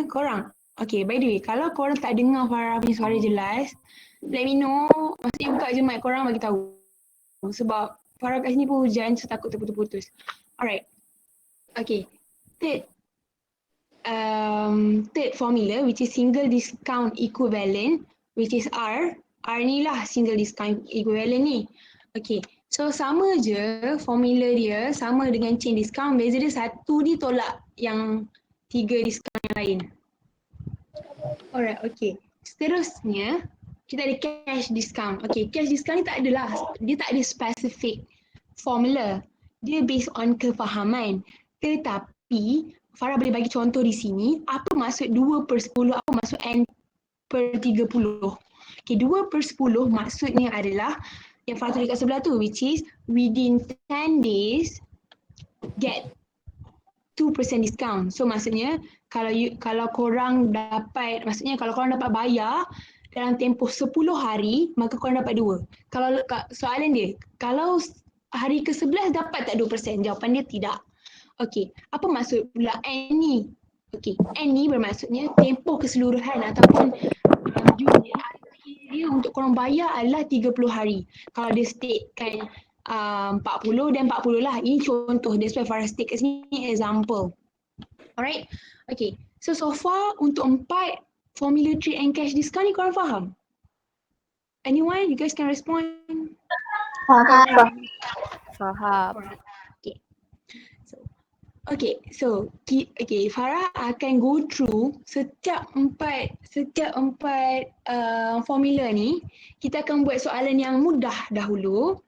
korang. Okay, by the way, kalau korang tak dengar Farah punya suara jelas, let me know. Maksudnya buka je mic korang bagi tahu. Sebab Farah kat sini pun hujan, so takut terputus-putus. Alright. Okay. Third formula, which is single discount equivalent, which is R. R ni lah single discount equivalent ni. Okay. So sama je formula dia, sama dengan chain discount, beza dia satu ni tolak yang 3 discount yang lain. Alright, okay. Seterusnya, kita ada cash discount. Okay, cash discount ni tak adalah, dia tak ada specific formula. Dia based on kefahaman. Tetapi, Farah boleh bagi contoh di sini, apa maksud 2/10, apa maksud N/30. Okay, 2/10 maksudnya adalah yang Farah tulis kat sebelah tu, which is within 10 days, get 2% discount. So maksudnya kalau korang dapat, maksudnya kalau korang dapat bayar dalam tempoh 10 hari, maka korang dapat 2. Kalau soalan dia, kalau hari ke-11 dapat tak 2%? Jawapan dia tidak. Okey, apa maksud pula N ni? Okey, N ni bermaksudnya tempoh keseluruhan ataupun dia untuk korang bayar adalah 30 hari. Kalau dia statekan 40 dan 40 lah. Ini contoh. That's why Farah state kat sini example. Alright. Okay. So far untuk 4 formula trade and cash discount ni korang faham? Anyone? You guys can respond. Faham. Okay. So Farah akan go through setiap empat formula ni. Kita akan buat soalan yang mudah dahulu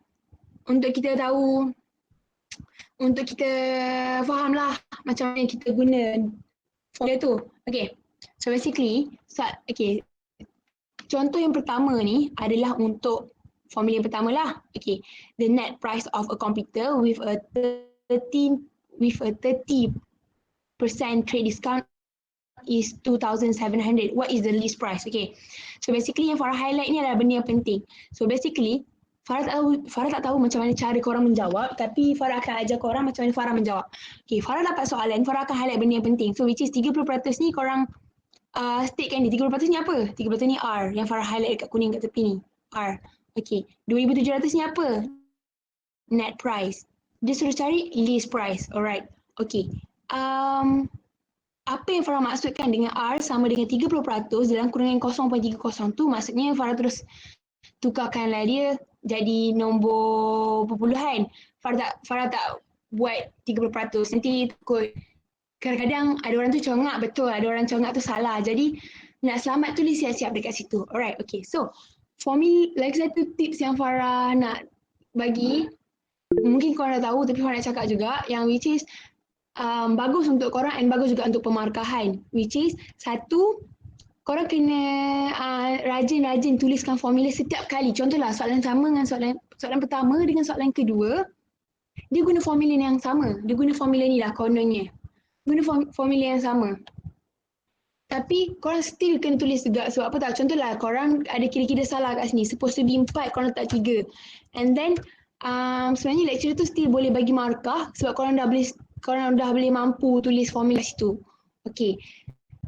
untuk kita tahu, untuk kita faham lah macam mana kita guna formula tu. Okay. So basically, contoh yang pertama ni adalah untuk formula yang pertama lah. Okay. The net price of a computer with a 30% trade discount is 2,700. What is the list price? Okay. So basically yang Farah highlight ni adalah benda yang penting. So basically, Farah tak tahu macam mana cara korang menjawab, tapi Farah akan ajar korang macam mana Farah menjawab. Okay, Farah dapat soalan, Farah akan highlight benda yang penting. So which is 30% ni korang statekan ni. 30% ni apa? 30% ni R yang Farah highlight kat kuning kat tepi ni. R. Okay. 2,700 ni apa? Net price. Dia suruh cari list price. Alright. Okay. Apa yang Farah maksudkan dengan R sama dengan 30% dalam kurungan 0.30 tu, maksudnya Farah terus tukarkanlah dia jadi nombor perpuluhan. Farah tak buat 30%. Nanti takut kadang-kadang ada orang tu congak, betul, ada orang congak tu salah. Jadi nak selamat tulis siap-siap dekat situ. Alright, okay. So, lagi satu tips yang Farah nak bagi, mungkin korang dah tahu tapi Farah nak cakap juga, yang which is bagus untuk korang and bagus juga untuk pemarkahan. Which is, satu, korang kena rajin-rajin tuliskan formula setiap kali. Contohlah soalan sama dengan soalan pertama dengan soalan kedua, dia guna formula yang sama. Dia guna formula ni lah kononnya. Guna formula yang sama. Tapi korang still kena tulis juga. Sebab apa tak? Contohlah korang ada kira-kira salah kat sini. Supposed to be 4, korang tak 3. And then sebenarnya lecturer tu still boleh bagi markah sebab korang dah boleh mampu tulis formula situ. Okay.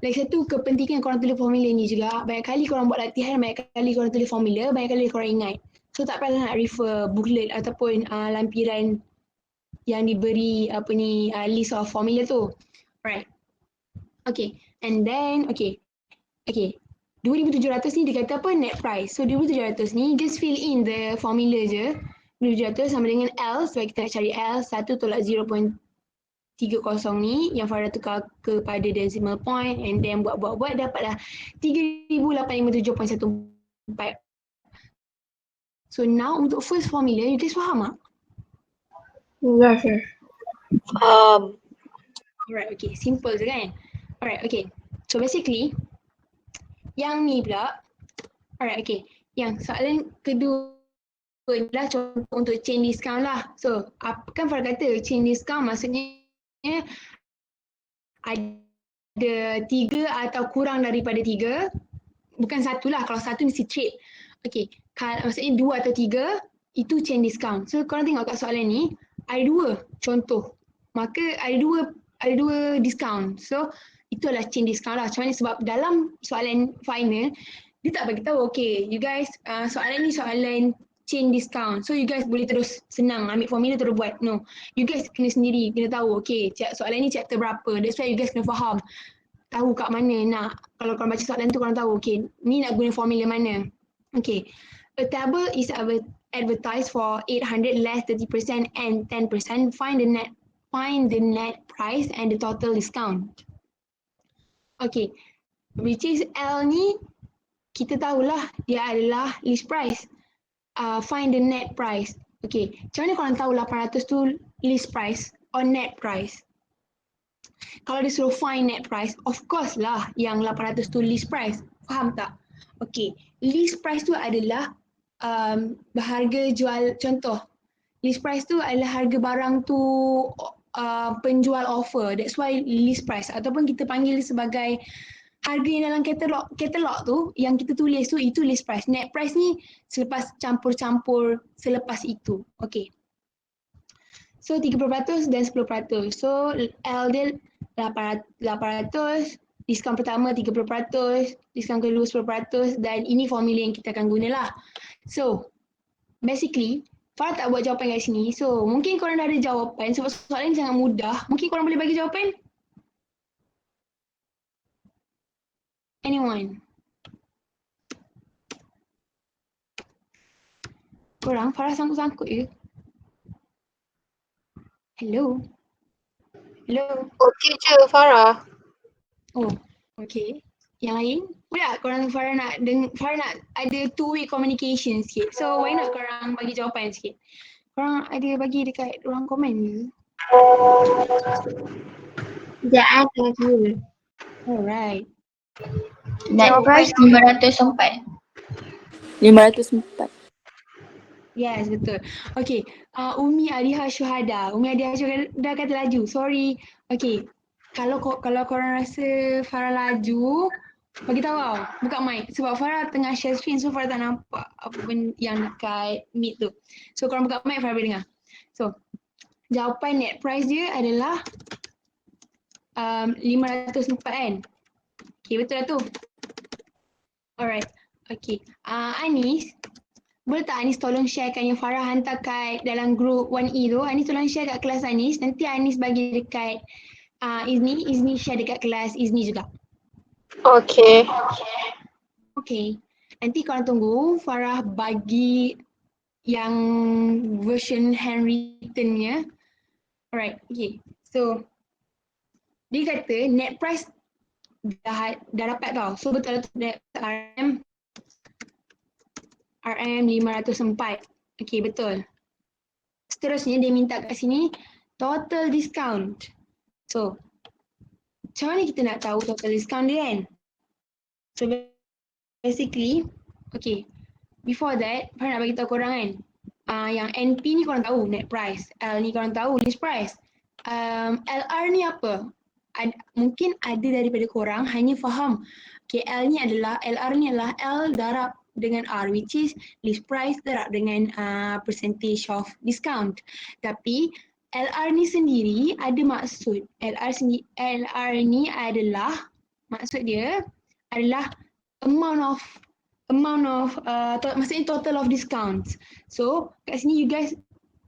Lagi satu kepentingan korang tulis formula ni juga, banyak kali korang buat latihan, banyak kali korang tulis formula, banyak kali korang ingat. So tak payah nak refer booklet ataupun lampiran yang diberi list of formula tu. Right. Okay. And then, okay. 2,700 ni dia kata apa? Net price. So 2,700 ni just fill in the formula je. 2,700 sama dengan L, sebab kita nak cari L, 1 tolak 0.30 ni yang Farah tukar kepada decimal point and then buat dapatlah 3,857.14. So now untuk first formula, you guys faham tak? Yes. Alright, okay. Simple je kan? Alright, okay. So basically, yang ni pula, alright, okay. Yang soalan kedua adalah contoh untuk chain discount lah. So, kan Farah kata chain discount maksudnya ada 3 atau kurang daripada 3. Bukan 1 lah, kalau 1 mesti trade. Okay, maksudnya 2 atau 3 itu chain discount. So, korang tengok kat soalan ni, ada 2 contoh. Maka ada dua discount. So, itu itulah chain discount lah. Macam mana sebab dalam soalan final dia tak bagi tahu okay you guys soalan ni soalan chain discount. So you guys boleh terus senang ambil formula terus buat. No. You guys kena sendiri kena tahu okay soalan ni chapter berapa. That's why you guys kena faham. Tahu kat mana nak kalau korang baca soalan tu korang tahu okay ni nak guna formula mana. Okay. A table is advertised for 800 less 30% and 10%. Find the net price and the total discount. Okay. Which is L ni kita tahulah dia adalah list price. Find the net price. Okay. Macam mana korang tahu 800 tu list price or net price? Kalau dia suruh find net price, of course lah yang 800 tu list price. Faham tak? Okay. List price tu adalah harga jual, contoh. List price tu adalah harga barang tu penjual offer. That's why list price. Ataupun kita panggil sebagai harga yang dalam katalog tu, yang kita tulis tu, itu list price. Net price ni selepas campur-campur selepas itu. Okay. So 30% dan 10%. So L dia 800, diskaun pertama 30%, diskaun kedua 10% dan ini formula yang kita akan gunalah. So basically Farah tak buat jawapan kat sini. So mungkin korang dah ada jawapan sebab soalan ni sangat mudah. Mungkin korang boleh bagi jawapan? Anyone? Korang Farah sangkut-sangkut je. Hello? Hello? Okey je Farah. Oh, okay. Yang lain? Boleh tak korang Farah nak ada two-way communication sikit. So why not korang bagi jawapan sikit? Korang ada bagi dekat ruang komen ke? Sekejap tengah kira. Alright. Net price 504. 504. Yes, betul. Okay. Umi Adiha Syuhada. Umi Adiha Syuhada kata laju. Sorry. Okay. Kalau korang rasa Farah laju, bagi tahu tau. Buka mic. Sebab Farah tengah share screen so Farah tak nampak apa pun yang dekat meet tu. So korang buka mic Farah boleh dengar. So jawapan net price dia adalah 504 kan? Okay, betul lah tu. Alright. Okay. Anis, boleh tak Anis tolong sharekan yang Farah hantar kat dalam group 1E tu. Anis tolong share kat kelas Anis. Nanti Anis bagi dekat Izni share dekat kelas Izni juga. Okey. Okay. Nanti korang tunggu Farah bagi yang version handwritten-nya. Alright. Okay. So dia kata net price dah dapat tau. So betul lah RM 504. Okay, betul. Seterusnya dia minta kat sini total discount. So, macam mana kita nak tahu total discount dia kan? So, basically, okay. Before that, Farah nak bagi tahu korang kan. Yang NP ni korang tahu net price. L ni korang tahu list price. LR ni apa? Mungkin ada daripada korang hanya faham. Okay, LR ni adalah L darab dengan R, which is list price darab dengan percentage of discount. Tapi LR ni sendiri ada maksud. LR ni adalah maksud dia adalah amount of maksudnya total of discounts. So kat sini you guys,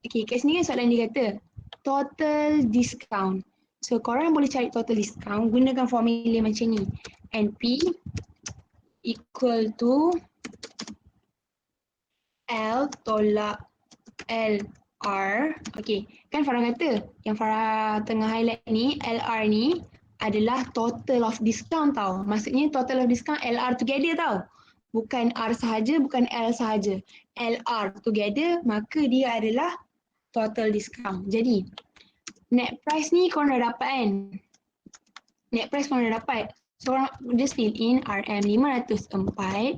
okay, kat sini kan soalan dia kata total discount. So korang boleh cari total discount gunakan formula macam ni. NP equal to L tolak LR. Okay, kan Farah kata yang Farah tengah highlight ni, LR ni adalah total of discount tau. Maksudnya total of discount LR together tau. Bukan R sahaja, bukan L sahaja. LR together, maka dia adalah total discount. Jadi net price ni korang dah dapat kan? Net price korang dah dapat. So korang just fill in RM 504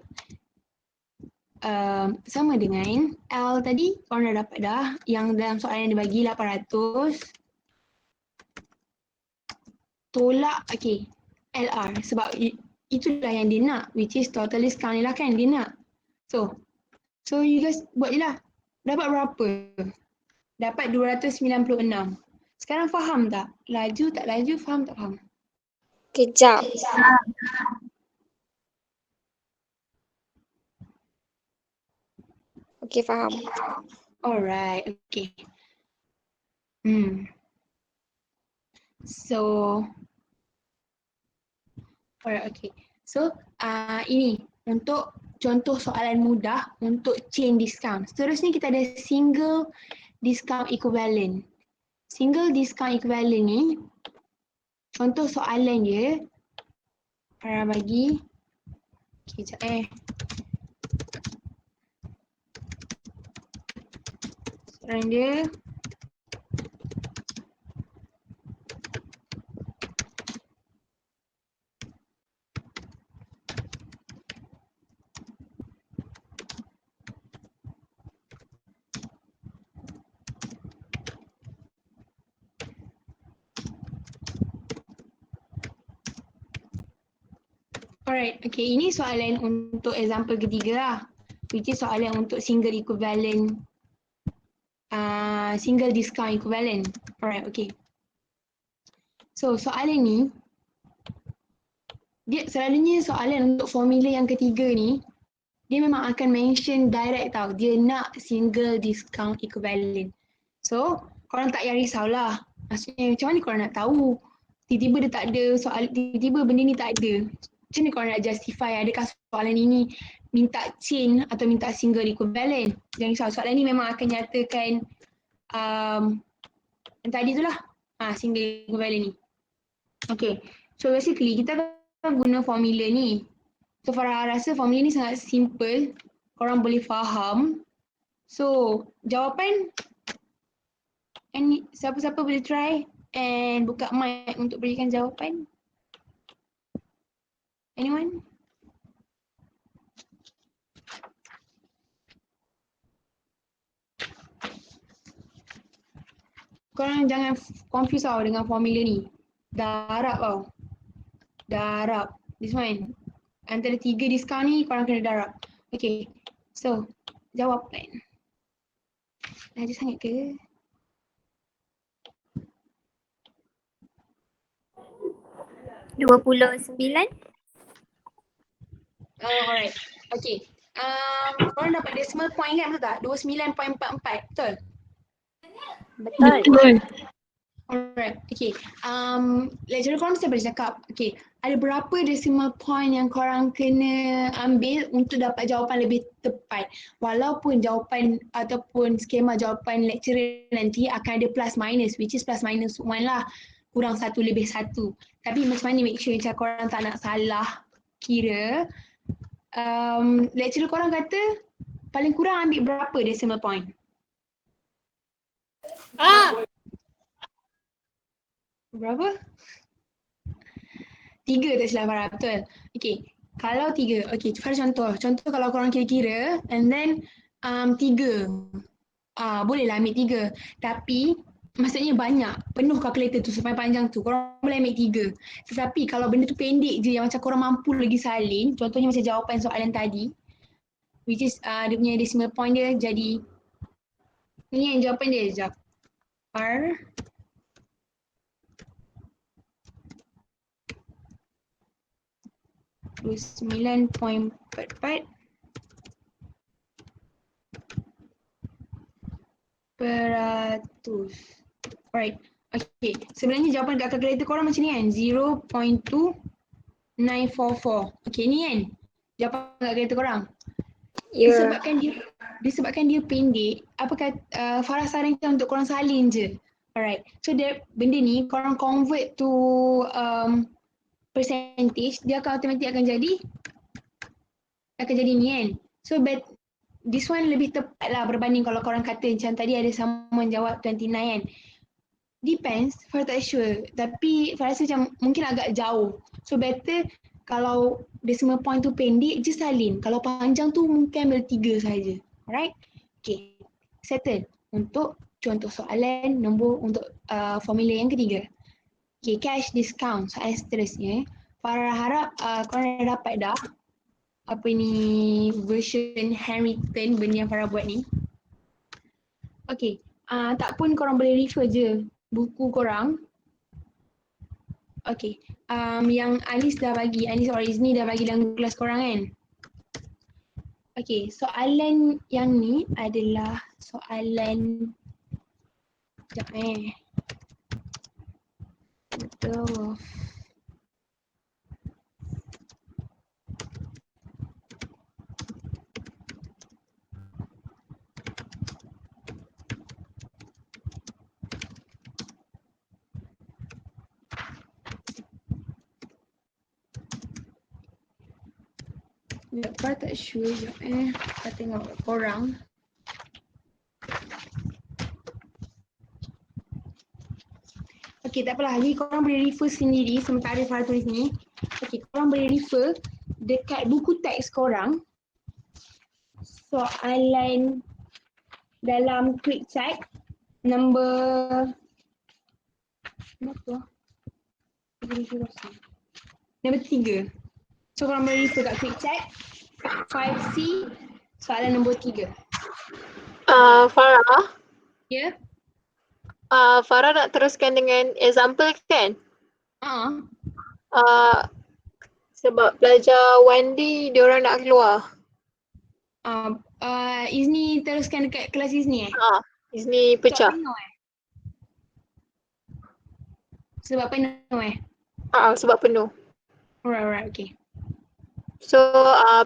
sama dengan L tadi korang dah dapat dah. Yang dalam soalan yang dia bagi 800 tolak, okay, LR. Sebab itulah yang dia nak, which is total discount ni lah kan dia nak. So you guys buat je lah. Dapat berapa? Dapat 296. Sekarang faham tak? Laju tak laju, faham tak faham? Kejap. Okey, faham. Alright, okay. So, alright, okay. So, ini untuk contoh soalan mudah untuk chain discount. Seterusnya kita ada single discount equivalent. Single discount equivalent ni, contoh soalan dia, Farah bagi, okay, sekejap soalan dia, alright, okay, ini soalan untuk example ketiga lah, which is soalan untuk single equivalent, single discount equivalent. Alright, okay. So soalan ni, dia selalunya soalan untuk formula yang ketiga ni, dia memang akan mention direct tau, dia nak single discount equivalent. So, korang tak payah risaulah. Maksudnya macam mana korang nak tahu? Tiba-tiba dia tak ada soal, tiba-tiba benda ni tak ada. Macam mana korang nak justify adakah soalan ini minta chain atau minta single equivalent? Jangan risau, soalan ni memang akan nyatakan yang tadi tu lah, single equivalent ni. Okay, so basically kita akan guna formula ni. So Farah rasa formula ni sangat simple, korang boleh faham. So jawapan, and siapa-siapa boleh try and buka mic untuk berikan jawapan. Anyone? Korang jangan confuse tau dengan formula ni. Darab tau. Darab. This one. Antara 3 discount ni korang kena darab. Okay. So, jawapan. Laju sangat ke? $29. Alright. Okay. Korang dapat decimal point kan, betul tak? 29.44. Betul? Betul. Alright. Okay. Lecturer korang mesti boleh cakap. Okay. Ada berapa decimal point yang korang kena ambil untuk dapat jawapan lebih tepat. Walaupun jawapan ataupun skema jawapan lecturer nanti akan ada plus minus, which is plus minus 1 lah. Kurang 1 lebih 1. Tapi macam mana make sure macam korang tak nak salah kira. Lecturer korang kata paling kurang ambil berapa decimal point? Berapa? 3 tak silap Farah, betul. Okay, kalau 3, okay, Farah contoh. Contoh kalau korang kira-kira and then 3. Bolehlah ambil 3. Tapi maksudnya banyak, penuh kalkulator tu sampai panjang tu, korang boleh ambil 3. Tetapi kalau benda tu pendek je yang macam korang mampu lagi salin, contohnya macam jawapan soalan tadi, which is dia punya decimal point dia jadi, ni yang jawapan dia, sekejap. R 29.44 peratus. Alright. Okay. Sebenarnya jawapan kat kalkulator korang macam ni kan. 0.2944. Okay ni kan. Jawapan kat kalkulator korang. Ya. Disebabkan dia pendek, apa kata Farah sarankan untuk korang salin je. Alright. So benda ni korang convert to percentage, dia akan automatic akan jadi ni kan. So this one lebih tepat lah berbanding kalau korang kata macam tadi ada someone jawab 29 kan. Depends, Farah tak sure. Tapi Farah rasa macam mungkin agak jauh. So better kalau decimal point tu pendek je salin. Kalau panjang tu mungkin ambil 3 saja. Alright? Okay. Settle. Untuk contoh soalan nombor untuk formula yang ketiga. Okay, cash discount. Soalan seterusnya. Farah harap korang dah dapat dah apa ni version handwritten benda yang Farah buat ni. Okay, tak pun korang boleh refer je buku korang. Okay. Yang Anis or Izni dah bagi dalam kelas korang kan? Okay, soalan yang ni adalah soalan sekejap Betul. Sekejap, tak sure. Sekejap kita tengok korang. Okay, tak apalah. Jadi korang boleh refer sendiri sementara Farah tulis ni. Okay, korang boleh refer dekat buku teks korang. Soalan dalam quick check number apa? Number 3. So korang boleh refer kat quick check 5C soalan nombor 3. Farah, Ya? Farah nak teruskan dengan example kan? Sebab pelajar Wendy diorang nak keluar. Izni teruskan dekat kelas Izni Izni pecah. Sebab penuh Sebab penuh. Alright, okay. So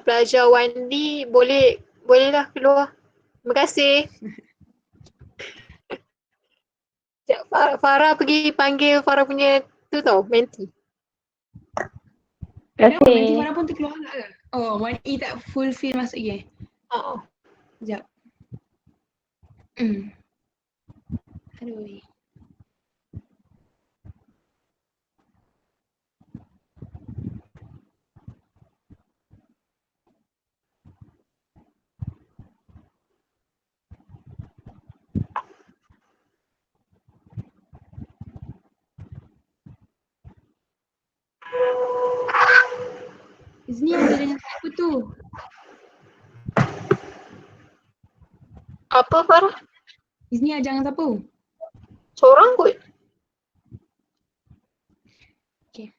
pelajar Wendy bolehlah keluar. Terima kasih. Sekejap, Farah pergi panggil Farah punya tu tau, menti. Kenapa menti Farah pun terkeluar agak ke? Oh, 1E tak fulfill masuk je. Sekejap. Aduh. Izni ada dengan siapa tu? Apa Farah? Izni ada dengan siapa? Seorang kot. Okay.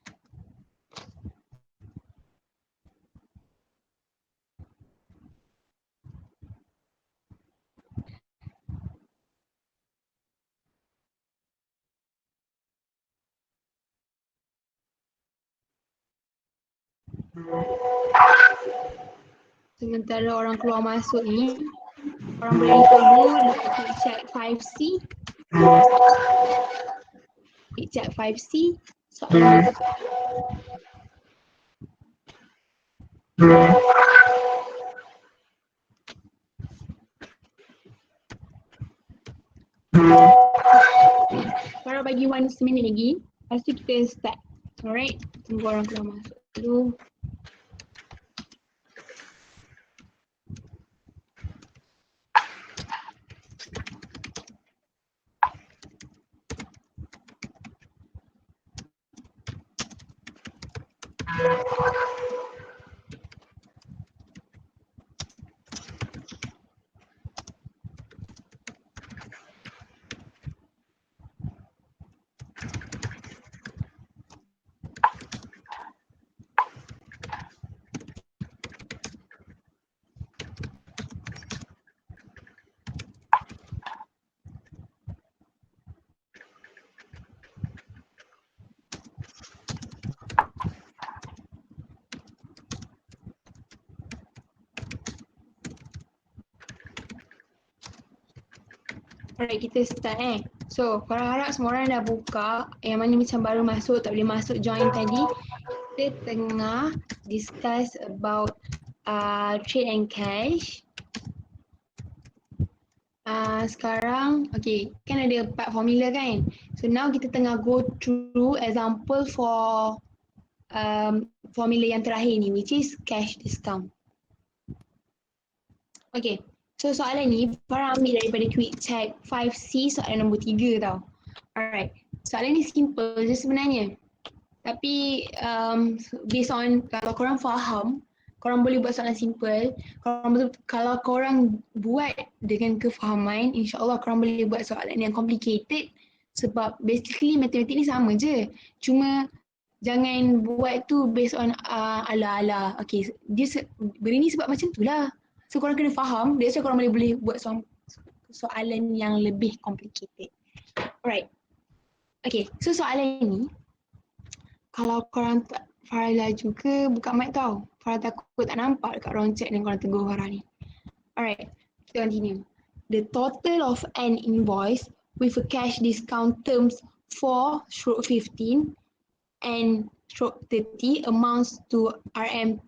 Sementara orang keluar masuk ni, orang boleh refer dulu dekat quick chat 5C. Quick chat 5C. Soalan Farah bagi 1 minit lagi. Lepas tu kita start. Alright. Tunggu orang keluar masuk dulu. Alright, kita start So, korang harap semua orang dah buka. Yang mana macam baru masuk, tak boleh masuk join tadi. Kita tengah discuss about trade and cash. Sekarang, okay, kan ada 4 formula kan? So now kita tengah go through example for formula yang terakhir ni, which is cash discount. Okay, so soalan ni Farah ambil daripada quick check 5C soalan nombor 3 tau. Alright, soalan ni simple je sebenarnya. Tapi based on kalau korang faham, korang boleh buat soalan simple. Kalau korang buat dengan kefahaman, insyaAllah korang boleh buat soalan yang complicated. Sebab basically matematik ni sama je. Cuma Jangan buat tu based on ala-ala. Okay, benda ni sebab macam tu lah. So korang kena faham, that's why korang boleh buat soalan yang lebih complicated. Alright. Okay, so soalan ni, kalau korang tak, Farah laju ke buka mic tau. Farah takut tak nampak dekat ruang chat dan korang tegur Farah ni. Alright, kita continue. The total of an invoice with a cash discount terms 4/15 and /30 amounts to RM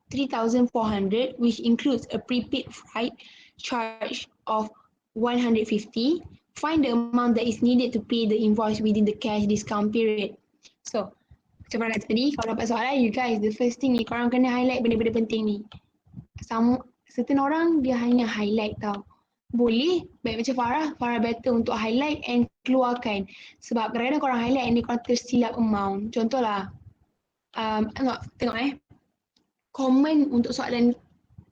3,400, which includes a prepaid freight charge of 150. Find the amount that is needed to pay the invoice within the cash discount period. So, macam mana tadi, kalau dapat soalan, you guys, the first thing ni, korang kena highlight benda-benda penting ni. Certain orang, dia hanya highlight tau. Boleh, baik macam Farah better untuk highlight and keluarkan. Sebab kadang-kadang korang highlight and korang tersilap amount. Contohlah, tengok common untuk soalan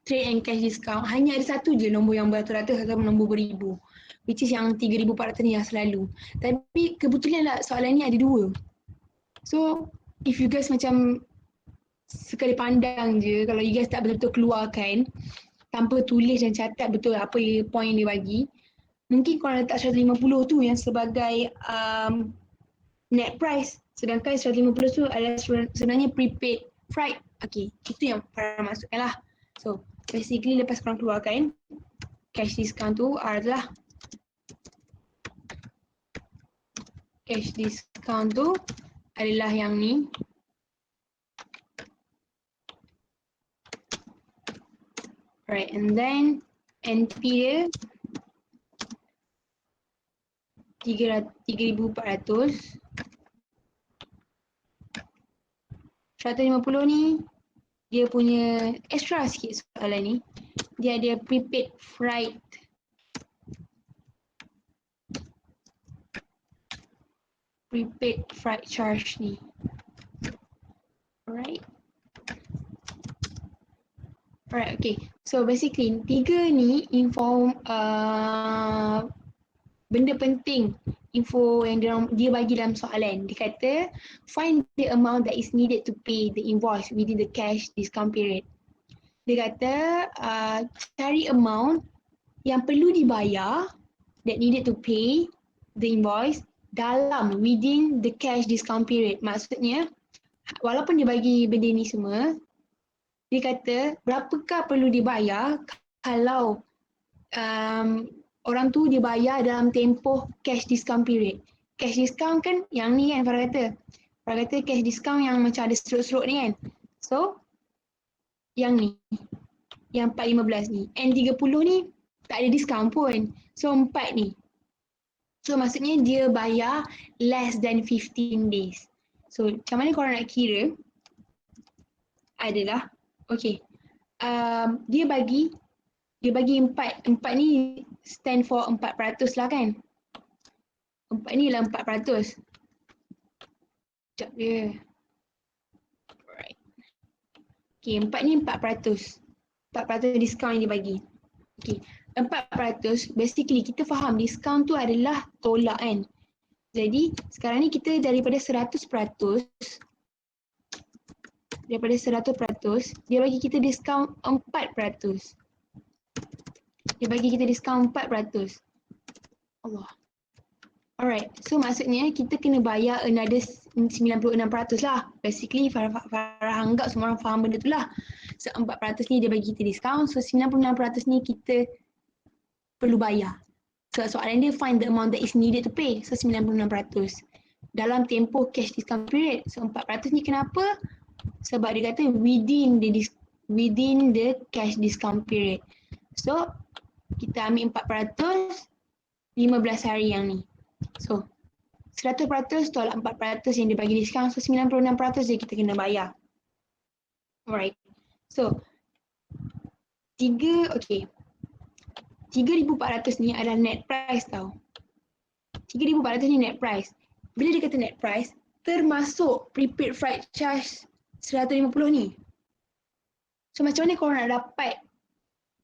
trade and cash discount, hanya ada satu je nombor yang beratus-ratus atau nombor beribu. Which is yang 3,400 ni yang selalu. Tapi kebetulan lah soalan ni ada dua. So, if you guys macam sekali pandang je, kalau you guys tak betul-betul keluarkan, tanpa tulis dan catat betul apa point yang dia bagi, mungkin korang letak 150 tu yang sebagai net price, sedangkan 150 tu adalah sebenarnya prepaid freight. Okay, itu yang korang masukkan lah. So, basically lepas korang keluarkan, cash discount tu adalah yang ni. Right, and then NP dia 3,400. 150 ni dia punya extra sikit soalan ni. Dia ada prepaid freight. Prepaid freight charge ni. Alright. Alright, okay. So basically, tiga ni info benda penting, info yang dia bagi dalam soalan. Dia kata, find the amount that is needed to pay the invoice within the cash discount period. Dia kata, cari amount yang perlu dibayar, that needed to pay the invoice within the cash discount period. Maksudnya, walaupun dia bagi benda ni semua, dia kata berapakah perlu dibayar kalau orang tu dia bayar dalam tempoh cash discount period. Cash discount kan yang ni kan Farah kata. Farah kata cash discount yang macam ada serut-serut ni kan. So, yang ni. Yang 415 ni. And 30 ni tak ada discount pun. So, 4 ni. So, maksudnya dia bayar less than 15 days. So, macam mana korang nak kira? Adalah okay. Dia bagi 4 ni stand for 4% lah kan. 4 ni lah 4%. Sekejap dia. Alright. Okay, 4 ni 4%. 4% diskaun yang dia bagi. Okay, 4% basically kita faham diskaun tu adalah tolak kan. Jadi sekarang ni kita daripada 100%, dia bagi kita diskaun 4%. Dia bagi kita diskaun 4%. Allah. Alright, so maksudnya kita kena bayar another 96% lah. Basically Farah anggap semua orang faham benda tu lah. So 4% ni dia bagi kita diskaun, so 96% ni kita perlu bayar. So soalan dia find the amount that is needed to pay, so 96%. Dalam tempoh cash discount period, so 4% ni kenapa? Sebab dia kata within the cash discount period. So kita ambil 4%, 15 hari yang ni. So 100% tolak 4% yang dia bagi diskaun, so 96% je kita kena bayar. Alright. So 3,400 ni adalah net price tau. 3,400 ni net price. Bila dia kata net price, termasuk prepaid freight charge 150 ni. So macam mana korang nak dapat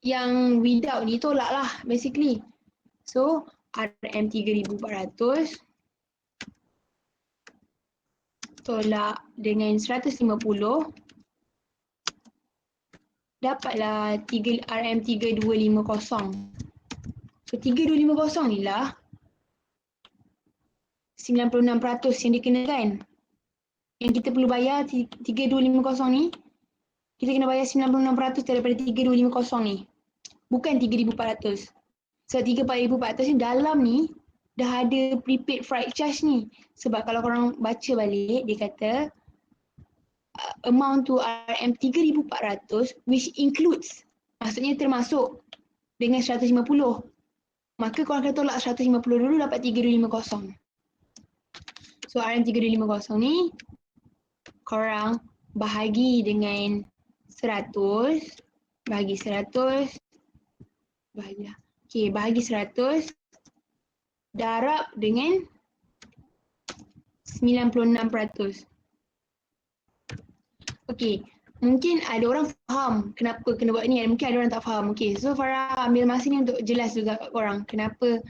yang without ni, tolak lah basically. So RM 3,400 tolak dengan 150, dapatlah RM3250. So 3250 ni lah 96% yang dikenakan. Yang kita perlu bayar 3250 ni, kita kena bayar 96% daripada 3250 ni. Bukan 3400. So 3400 ni dalam ni dah ada prepaid freight charge ni. Sebab kalau korang baca balik, dia kata amount tu RM3400 which includes, maksudnya termasuk dengan 150. Maka korang kena tolak 150 dulu dapat 3250. So RM3250 ni korang bahagi dengan 100, bahagi 100, bahagilah. Okay, bahagi 100 darab dengan 96%. Okay, mungkin ada orang faham kenapa kena buat ni, mungkin ada orang tak faham. Okay, so Farah ambil masa ni untuk jelas juga kat korang kenapa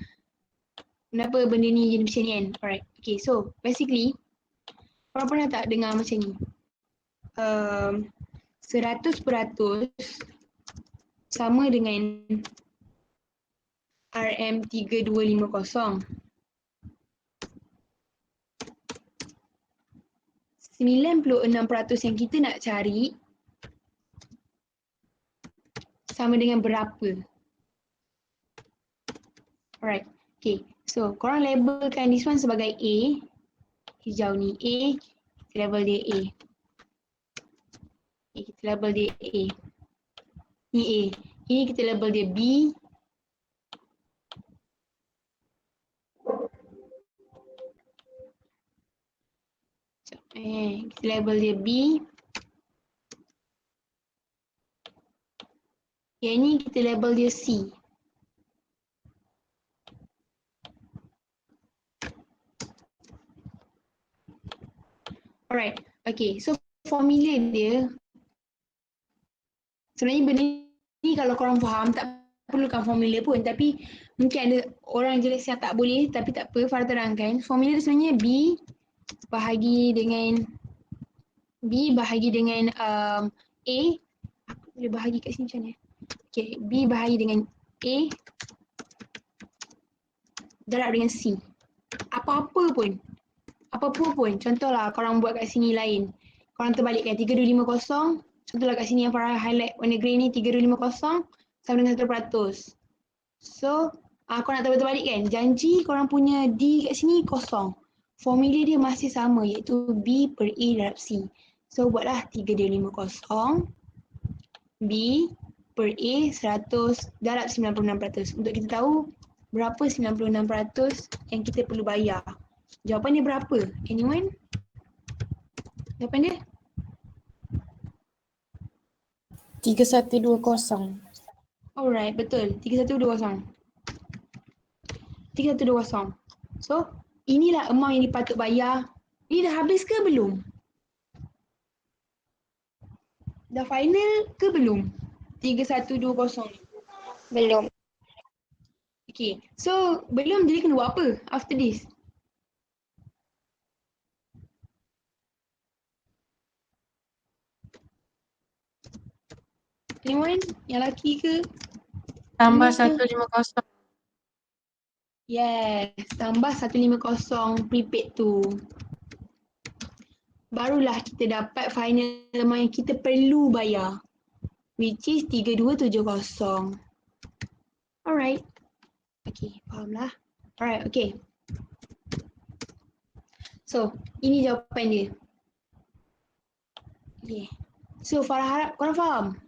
benda ni jadi macam ni kan. Alright, okay, so basically korang pernah tak dengar macam ni? 100% sama dengan RM3250. 96% yang kita nak cari sama dengan berapa? Alright, okay. So korang labelkan this one sebagai A. Hijau ni A, kita label dia A. Okay, kita label dia A. Ni A. Ini kita label dia B. Kita label dia B. Yang ni kita label dia C. Alright, okay. So formula dia, sebenarnya benda ni kalau korang faham tak perlukan formula pun, tapi mungkin ada orang jelas yang tak boleh, tapi tak apa, Farah terangkan. Formula dia sebenarnya B bahagi dengan A. Aku boleh bahagi kat sini macam mana? Okay, B bahagi dengan A darab dengan C. Apa-apa pun. Contohlah korang buat kat sini lain. Korang terbalikkan 3250. Contohlah kat sini yang Farah highlight warna grey ni 3250 sama dengan 100%. So, korang nak terbalik kan? Janji korang punya D kat sini kosong. Formula dia masih sama iaitu B per A darab C. So, buatlah 3250 B per A 100 darab 96%. Untuk kita tahu berapa 96% yang kita perlu bayar. Jawapan dia berapa? Anyone? Jawapan dia? 3120. Alright, betul. 3120. 3120. So, inilah amount yang dipatut bayar. Ini dah habis ke belum? Dah final ke belum? 3120 ni. Belum. Okay, so belum jadi kena buat apa after this? Anyone? Yang lelaki ke? Tambah Mana? 150. Yes, tambah 150 prepaid tu. Barulah kita dapat final amount yang kita perlu bayar. Which is 3270. Alright. Okay, faham lah. Alright, okay. So, ini jawapan dia. Okay. So, Farah harap korang faham?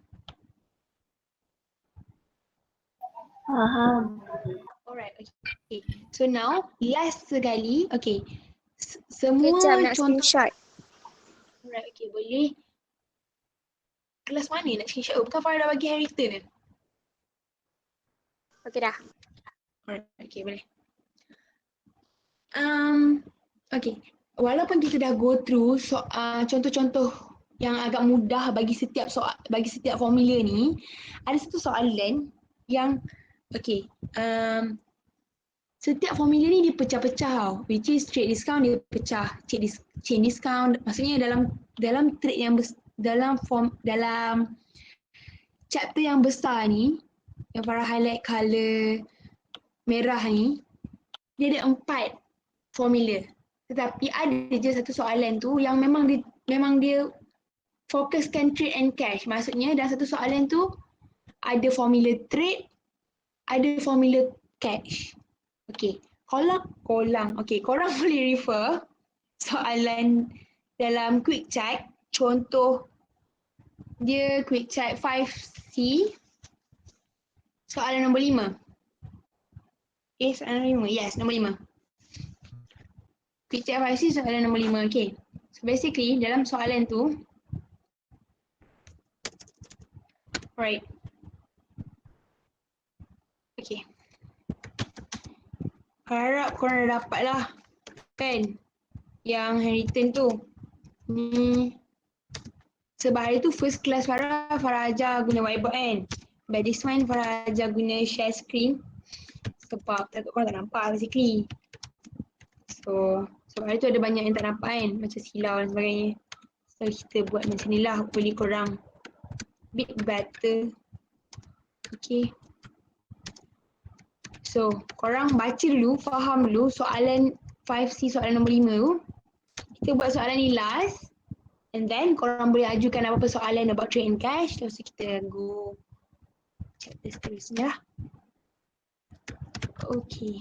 Faham. Alright, okay. So now, last sekali, okay. Semua Kejap nak contoh. screenshot. Alright, okay, boleh. Kelas mana nak screenshot? Bukan Farah dah bagi handwritten kan? Okey dah. Alright, okay, boleh. Okay. Walaupun kita dah go through contoh-contoh yang agak mudah bagi setiap formula ni, ada satu soalan yang okay, setiap formula ni dia pecah-pecah tau. Which is trade discount dia pecah. Chain discount maksudnya dalam trade yang dalam chapter yang besar ni, yang Farah highlight colour merah ni, dia ada 4 formula. Tetapi ada je satu soalan tu yang memang dia fokuskan trade and cash. Maksudnya dalam satu soalan tu ada formula trade, ada formula cash. Okey, korang boleh refer soalan dalam quick check. Contoh dia quick check 5C soalan nombor 5. Soalan nombor 5. Yes, nombor 5. Quick check 5C soalan nombor 5. Okay. So basically dalam soalan tu, right. Okay. Harap korang dah dapat lah kan yang handwritten tu. Ni sebab hari tu first class Farah ajar guna whiteboard kan. But this one Farah ajar guna share screen sebab takut korang tak nampak basically. So sebab hari tu ada banyak yang tak nampak kan, macam silau dan sebagainya. So kita buat macam ni lah, hopefully korang bit better. Okay. So korang baca dulu, faham dulu soalan 5C soalan nombor 5 tu. Kita buat soalan ni last. And then korang boleh ajukan apa-apa soalan about trade and cash. Lepas tu kita go chapter seterusnya lah. Okay.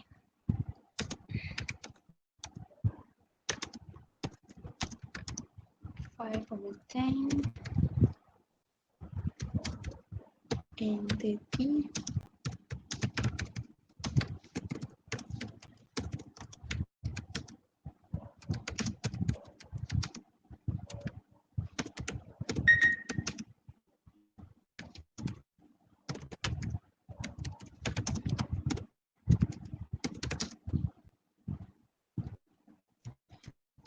Five over 10 and 30.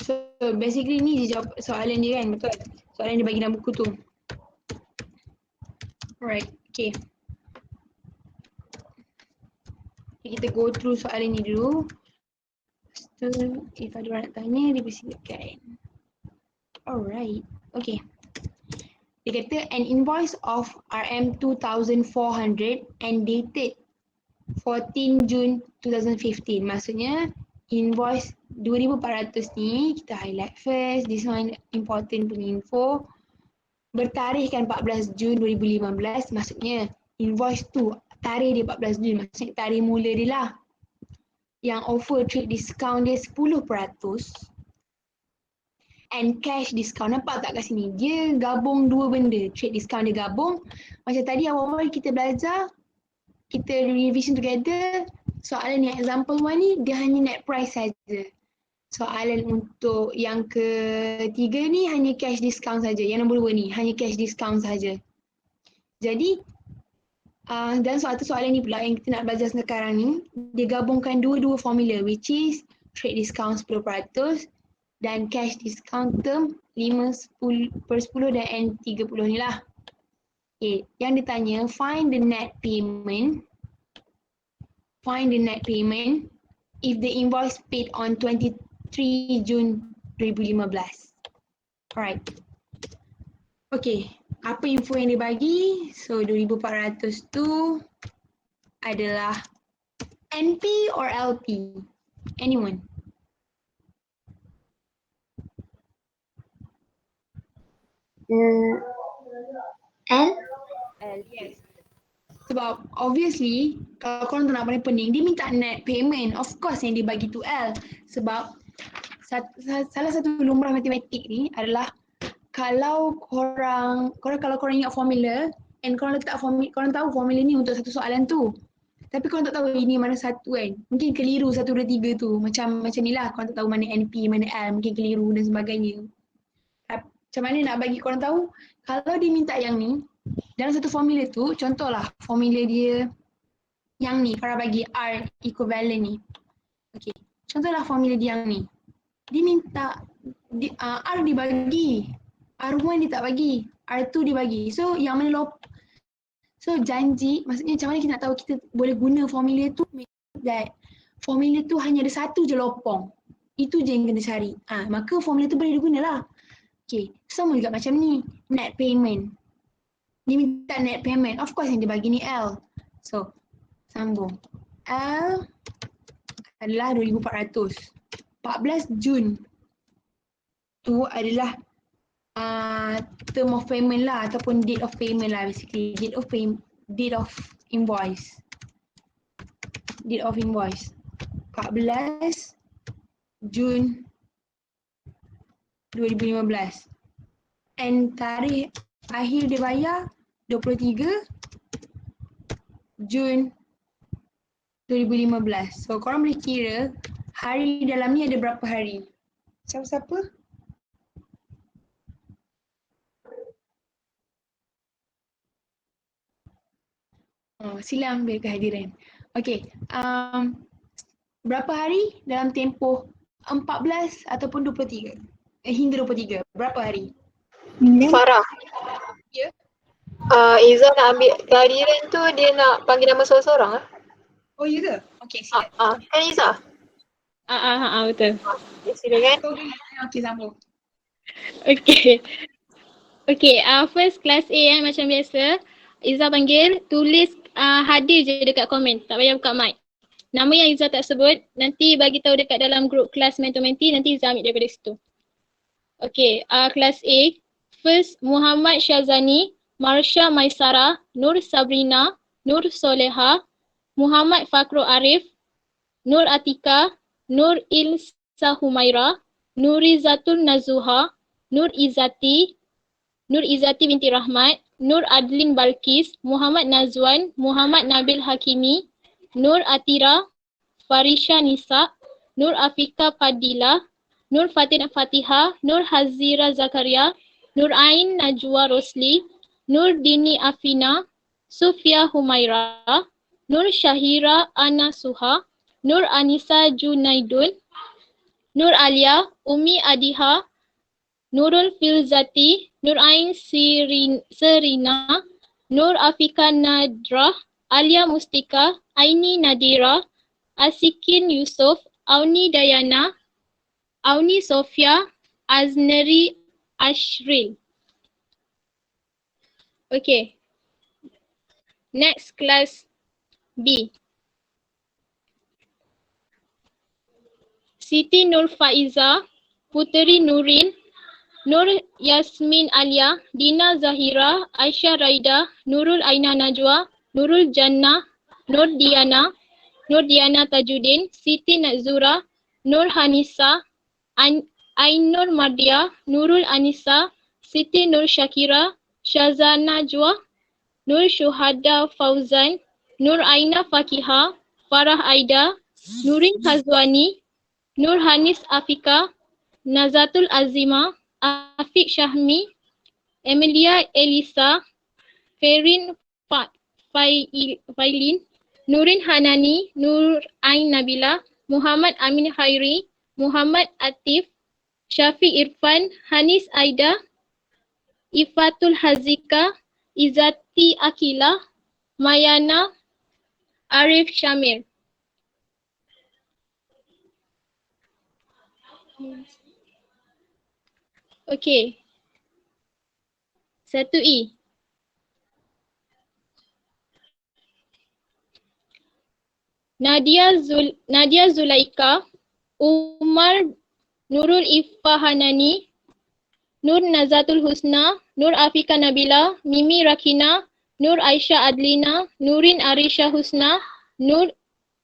So basically ni je jawab soalan dia kan, betul? Soalan dia bagi dalam buku tu. Alright, okay. Kita go through soalan ni dulu. Lepas tu if ada orang nak tanya dia persilakan. Alright, okay. Dia kata an invoice of RM2,400 and dated 14 June 2015. Maksudnya invoice 2,400 ni kita highlight first. This one important punya info. Bertarikhkan 14 Jun 2015. Maksudnya invoice tu tarikh dia 14 Jun. Maksudnya tarikh mula dia lah. Yang offer trade discount dia 10%. And cash discount. Nampak tak kat sini? Dia gabung dua benda. Trade discount dia gabung. Macam tadi awal-awal kita belajar, kita revision together. Soalan yang example 1 ni dia hanya net price saja. Soalan untuk yang ketiga ni hanya cash discount saja. Yang nombor 2 ni hanya cash discount saja. Jadi dan soalan ni pula yang kita nak belajar sekarang ni, dia gabungkan dua-dua formula which is trade discount 10% dan cash discount term 5/10 dan N30 ni lah. Okay, yang ditanya find the net payment if the invoice paid on 23 June 2015. Alright. Okay, apa info yang dia bagi? So 2,400 tu adalah NP or LP? Anyone? L. Yes. Sebab obviously kalau korang tak nak paling pening, dia minta net payment. Of course yang dia bagi tu L. Sebab salah satu lumrah matematik ni adalah kalau korang ingat formula and korang letak korang tahu formula ni untuk satu soalan tu. Tapi korang tak tahu ini mana satu kan. Mungkin keliru 1, 2, 3 tu. Macam ni lah korang tak tahu mana NP, mana L, mungkin keliru dan sebagainya. Macam mana nak bagi korang tahu? Kalau dia minta yang ni, dalam satu formula tu, contohlah formula dia yang ni, Farah bagi R equivalent ni. Okay, contohlah formula dia yang ni. Dia minta R dibagi, R1 dia tak bagi, R2 dia bagi. So yang mana so janji, maksudnya macam mana kita nak tahu kita boleh guna formula tu that formula tu hanya ada satu je lopong. Itu je yang kena cari. Maka formula tu boleh digunalah. Okay, sama juga macam ni. Net payment. Dia minta net payment. Of course yang dia bagi ni L. So, sambung. L adalah 2,400. 14 Jun tu adalah term of payment lah ataupun date of payment lah basically. Date of invoice. Date of invoice. 14 Jun 2015. And tarikh akhir dia bayar 23 Jun 2015. So korang boleh kira hari dalam ni ada berapa hari. Siapa-siapa? Sila ambil kehadiran. Okay. Berapa hari dalam tempoh 14 ataupun 23? Hingga 23. Berapa hari? Farah. Ya. Izzah nak ambil kehadiran tu dia nak panggil nama seorang-seorang lah. Oh ya ke? Okay, sila. Kan Izzah? Betul. Okay, silakan. Okay, sambung. Okay. Okay, first class A macam biasa. Izzah panggil, tulis hadir je dekat komen. Tak payah buka mic. Nama yang Izzah tak sebut, nanti bagi tahu dekat dalam group kelas mentor-mentee, nanti Izzah ambil daripada situ. Okay, kelas A. First, Muhammad Syazani, Marsha Maisara, Nur Sabrina, Nur Soleha, Muhammad Fakrul Arif, Nur Atika, Nur Ilsa Humaira, Nurizatul Nazuha, Nur Izzati binti Rahmat, Nur Adlin Balkis, Muhammad Nazwan, Muhammad Nabil Hakimi, Nur Atira, Farisha Nisa, Nur Afika Fadila, Nur Fatin Fatiha, Nur Hazira Zakaria, Nur Ain Najwa Rosli, Nur Dini Afina, Sufia Humaira, Nur Syahira Ana Suha, Nur Anisa Junaidun, Nur Alia, Umi Adiha, Nurul Filzati, Nur Ain Serina, Nur Afika Nadrah, Alia Mustika, Aini Nadira, Asikin Yusof, Auni Dayana, Auni Sofia, Azneri Ashril. Okay. Next, class B. Siti Nur Faiza, Puteri Nurin, Nur Yasmin Alia, Dina Zahira, Aisyah Raida, Nurul Aina Najwa, Nurul Jannah, Nur Diana Tajuddin, Siti Nazura, Nur Hanisa, Ainur Mardia, Nurul Anisa, Siti Nur Syakira, Syazana Najwa, Nur Syuhada Fauzan, Nur Aina Fakiha, Farah Aida, Nurin Hazwani, Nur Hanis Afika, Nazatul Azima, Afiq Syahmi, Emilia Elisa, Ferin Failin, Nurin Hanani, Nur Ain Nabila, Muhammad Amin Khairi, Muhammad Atif, Syafiq Irfan, Hanis Aida, Ifatul Hazika, Izzati Akila, Mayana, Arif Syamir. Okay. 1E. Nadia Zulaika, Umar Nurul Ifahanani, Nur Nazatul Husna, Nur Afika Nabila, Mimi Rakina, Nur Aisyah Adlina, Nurin Arisha Husna, Nur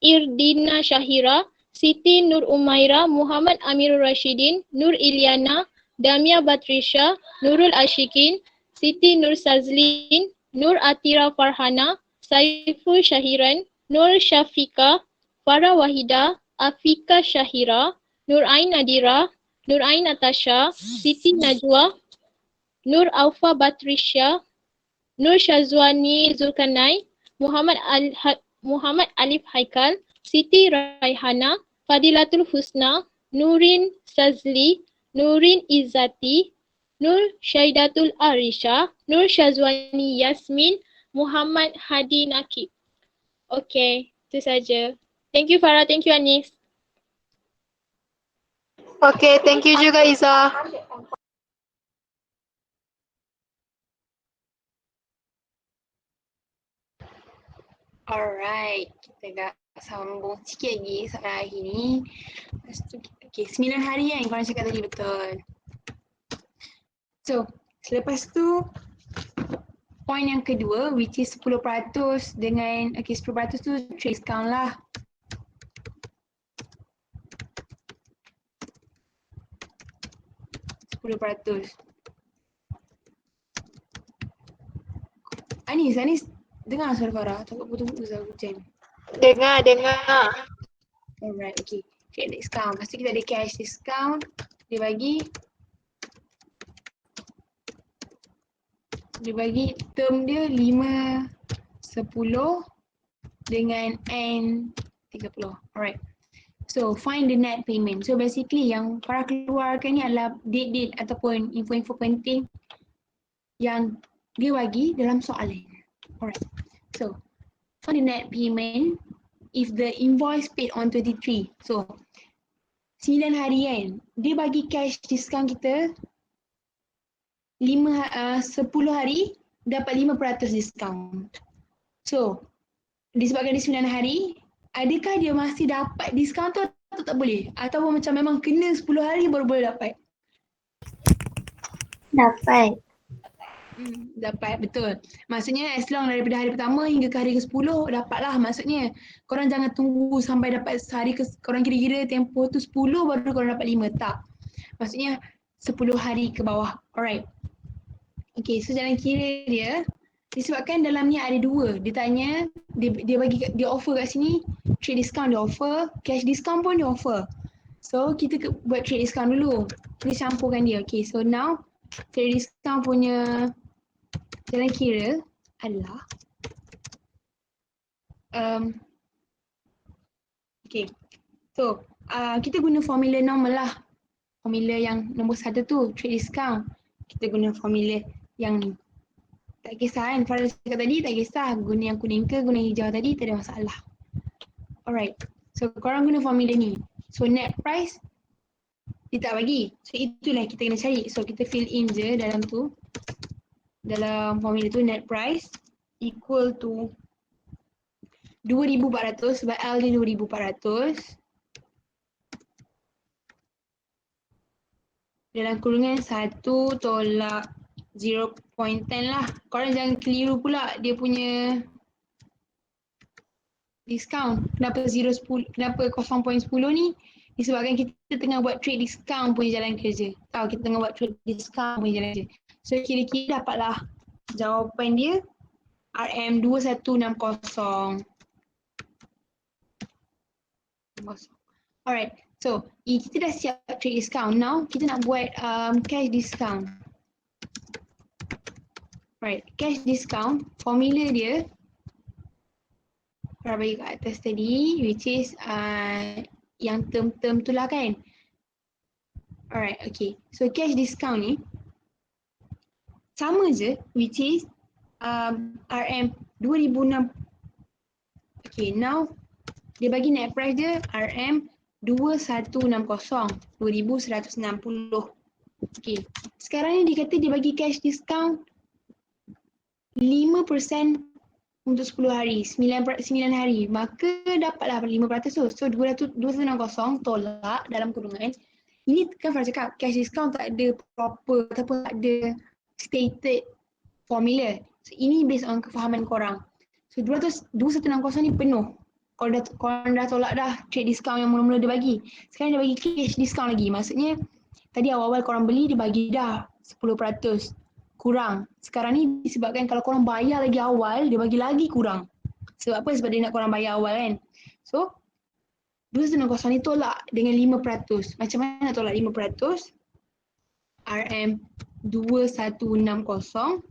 Irdina Syahira, Siti Nur Umaira, Muhammad Amirul Rashidin, Nur Ilyana, Damia Batrisha, Nurul Ashikin, Siti Nur Sazlin, Nur Atira Farhana, Saiful Syahiran, Nur Syafika, Farah Wahida, Afika Syahira, Nur Ain Nadira, Nur Ain Natasha, Siti Najwa, Nur Aufa Batrisha, Nur Syazwani Zulkarnain, Muhammad Alif Haikal, Siti Raihana, Fadilatul Husna, Nurin Sazli, Nurin Izzati, Nur Syaidatul Arisha, Nur Syazwani Yasmin, Muhammad Hadi Nakib. Okay, itu saja. Thank you Farah, thank you Anis. Okay, thank you juga Iza. Alright, kita agak sambung sikit lagi soalan hari ni. Lepas tu, okay, 9 hari kan korang cakap tadi betul. So, selepas tu point yang kedua which is 10% dengan, okay 10% tu trade discount lah. $10. Anis, dengar suara Farah. Takut putus-putus aku jam. Dengar. Alright, okay. Trade discount. Lepas tu kita ada cash discount. Dia bagi term dia 5, 10 dengan N 30. Alright. So, find the net payment. So, basically yang Farah keluarkan ni adalah date ataupun info-info penting yang dia bagi dalam soalan. Alright. So, find the net payment if the invoice paid on 23. So, 9 hari kan, dia bagi cash discount kita 10 hari dapat 5% discount. So, disebabkan dia 9 hari, adakah dia masih dapat discount tu atau tak boleh? Atau macam memang kena 10 hari baru boleh dapat? Dapat. Dapat, betul. Maksudnya as long daripada hari pertama hingga ke hari ke-10 dapatlah. Maksudnya korang jangan tunggu sampai dapat hari korang kira-kira tempoh tu 10 baru korang dapat 5. Tak. Maksudnya 10 hari ke bawah. Alright. Okay, so jalan kira dia disebabkan dalam ni ada dua. Dia tanya, dia offer kat sini, trade discount dia offer, cash discount pun dia offer. So kita buat trade discount dulu. Kita campurkan dia. Okay, so now trade discount punya jalan kira adalah okay. So kita guna formula normal lah. Formula yang nombor 1 tu, trade discount. Kita guna formula yang ni. Tak kisah kan, Farah cakap tadi tak kisah guna yang kuning ke guna hijau tadi, tak ada masalah. Alright, so korang guna formula ni. So net price dia tak bagi, so itulah kita kena cari. So kita fill in je dalam tu, dalam formula tu net price equal to 2,400 sebab L dia 2,400 dalam kurungan 1 tolak 0.10 lah. Korang jangan keliru pula dia punya discount. Kenapa 0.10 ni? Disebabkan kita tengah buat trade discount punya jalan kerja. Tahu kita tengah buat trade discount punya jalan kerja. So kira-kira dapatlah jawapan dia RM2160. Alright. So kita dah siap trade discount. Now kita nak buat cash discount. Right, cash discount, formula dia Farah bagi kat atas tadi, which is yang term-term tu lah kan. Alright, okay. So cash discount ni sama je, which is RM 2,600. Okay, now dia bagi net price dia RM 2160, 2,160. Okay, sekarang ni dia kata dia bagi cash discount 5% untuk 10 hari, 9 hari, maka dapatlah 5% tu. So 260 tolak dalam kurungan. Ini kan Farah cakap cash discount tak ada proper ataupun tak ada stated formula. So ini based on kefahaman korang. So 2160 ni penuh. Korang dah tolak dah trade discount yang mula-mula dia bagi. Sekarang dia bagi cash discount lagi. Maksudnya tadi awal-awal korang beli dia bagi dah 10%. Kurang. Sekarang ni disebabkan kalau korang bayar lagi awal, dia bagi lagi kurang. Sebab apa? Sebab dia nak korang bayar awal kan. So, 260 ni tolak dengan 5%. Macam mana nak tolak 5%? RM 2160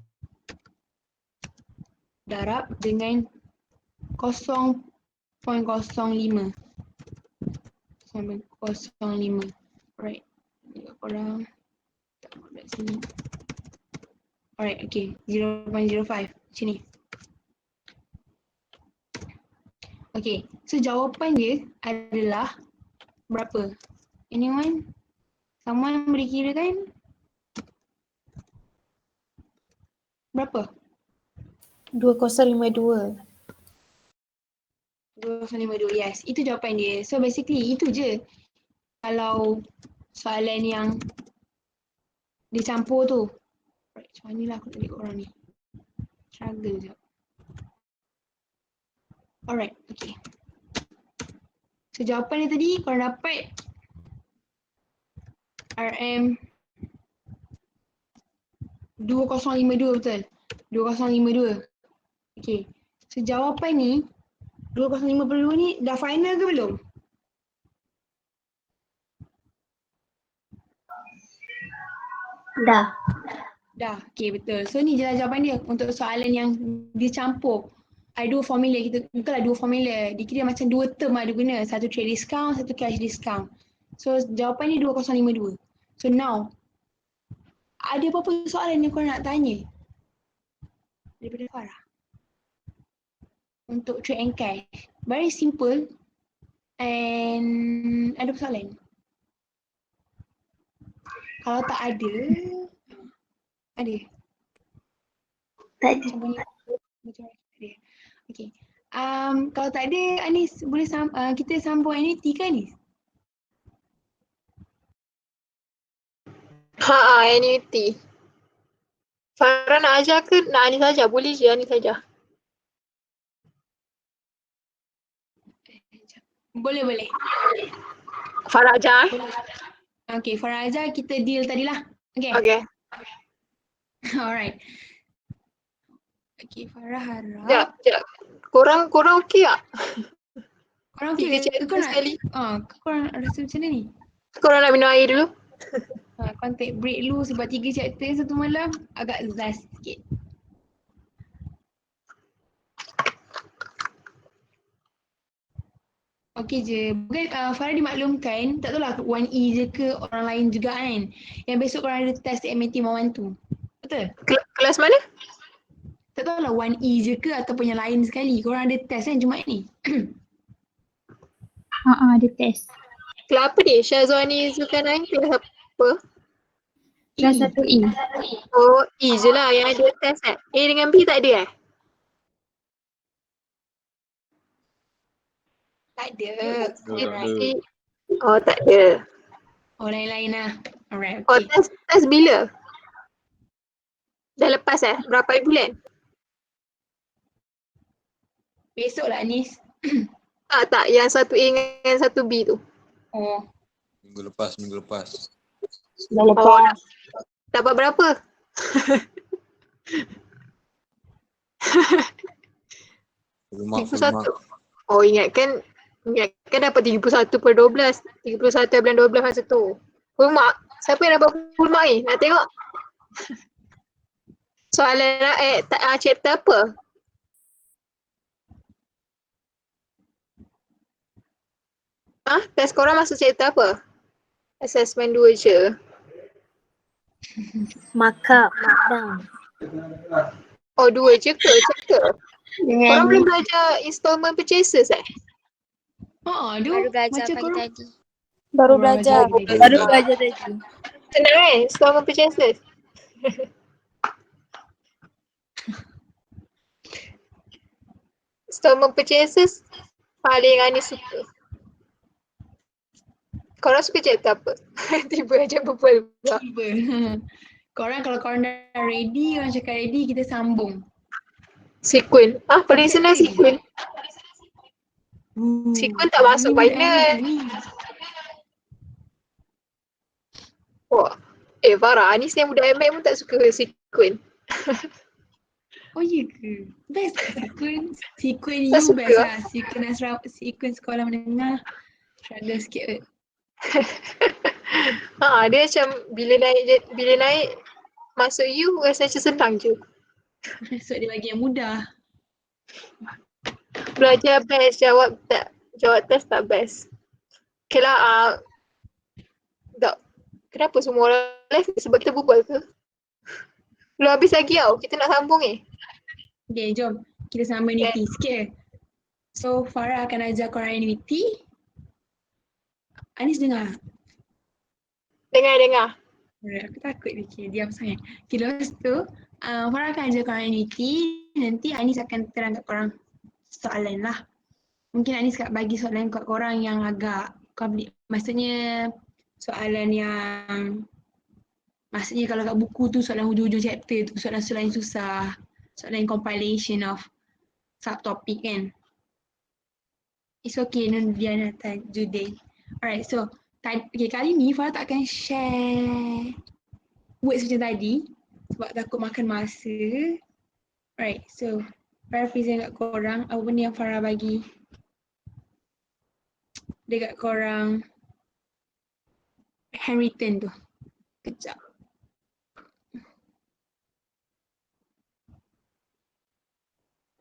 darab dengan 0.05. 0.05. Alright. Korang tak buat kat sini. Alright, okay. 0.05 macam ni. Okay, so jawapan dia adalah berapa? Anyone? Someone boleh kira kan? Berapa? 2052. 2052, yes. Itu jawapan dia. So basically itu je. Kalau soalan yang dicampur tu. Right, macam mana lah aku nak tengok orang ni. Struggle je. Alright, okay. So jawapan dia tadi korang dapat RM 2052 betul? 2052. Okay. So jawapan ni 2052 ni dah final ke belum? Dah. Dah. Okay, betul. So ni je lah jawapan dia untuk soalan yang dicampur. Ada dua formula kita, bukanlah dua formula. Dikira macam dua term ada guna. Satu trade discount, satu cash discount. So jawapan ni 2052. So now, ada apa-apa soalan yang korang nak tanya? Daripada Farah. Untuk trade and cash. Very simple. And ada persoalan? Kalau tak ada, ada. Tak ada. Macam bunyi macam ada. Okay. Kalau tak ada, Anis boleh kita sambung Anity ke Anis? annuity. Farah nak ajar ke nak Anis ajar? Boleh je Anis ajar. Boleh, boleh. Farah ajar Okay, Farah ajar kita deal tadilah. Okay. Okay. Alright. Okay, Farah harap. Sekejap. Korang okey tak? Korang Tiga okay? chapter Kau nak, sekali. korang rasa macam mana ni? Korang nak minum air dulu? Korang take break dulu sebab 3 chapter satu malam agak zast sikit. Okey je. Mungkin Farah dimaklumkan, tak tahulah 1E je ke orang lain juga kan. Yang besok korang ada test MAT 112. Betul? Kelas mana? Tak tahulah 1E je ke ataupun yang lain sekali. Korang ada test kan Jumaat ni? Ada test. Kelas apa ni? Syazwani Zulkarnain kelas apa? Kelas 1E. Oh, E je lah yang ada test kan? A dengan B tak ada eh? Tak ada. Alright. Oh, tak ada. Oh, lain-lain lah. Alright, Oh, okay. test bila? Dah lepas berapa bulan? Besok lah Anis. Tak, yang satu A dengan satu B tu. Oh, Minggu lepas. Dah Oh, lepas. dapat berapa? Rumah 31. Oh, ingatkan dapat 31 per 12. 31 bulan 12 masa tu. Full mark. Siapa yang dapat full mark ni? Nak tengok? Soalan chapter apa? Test korang masuk chapter apa? Assessment 2 je. Markup, markdown. Oh, 2 je ke chapter? Korang belum belajar installment purchases aduh. Baru belajar macam pagi korang. tadi. Baru Oh, belajar. belajar. Baru belajar tadi. Senang installment purchases. Installment purchases paling Anis suka. Korang suka chapter apa? Tiba aja berbual pula. Tiba. Korang kalau korang dah ready, korang cakap ready, kita sambung. Sequence. Paling senang sequence. Sequence tak masuk final. Wah. Farah, Anis yang budak MX pun tak suka sequence. Oh iya ke? Best ke sequence? Sequence Tak you suka. best lah. Sequence sekolah menengah. Struggle sikit kot. Dia macam bila naik masuk U rasa macam senang je. So dia bagi yang mudah. Belajar best, jawab test tak best. Okay lah, kenapa semua orang live? Sebab kita berbual ke? Belum habis lagi tau, kita nak sambung Okay, jom. Kita sambung ni sikit. So Farah akan ajar korang annuity. Anis dengar? Dengar. Alright, aku takut dia diam sangat. Okay, lepas tu Farah akan ajar korang annuity. Nanti Anis akan terang kat korang soalan lah. Mungkin Anis kat bagi soalan kat korang yang agak komplik. Maksudnya soalan yang kalau kat buku tu soalan hujung-hujung chapter tu soalan-soalan yang susah. Soalan compilation of subtopic kan. It's okay, Diana Tajuddin. Alright, so okay, kali ni Farah tak akan share words macam tadi sebab takut makan masa. Alright, so Farah present kat korang apa benda yang Farah bagi dekat korang handwritten tu. Kejap.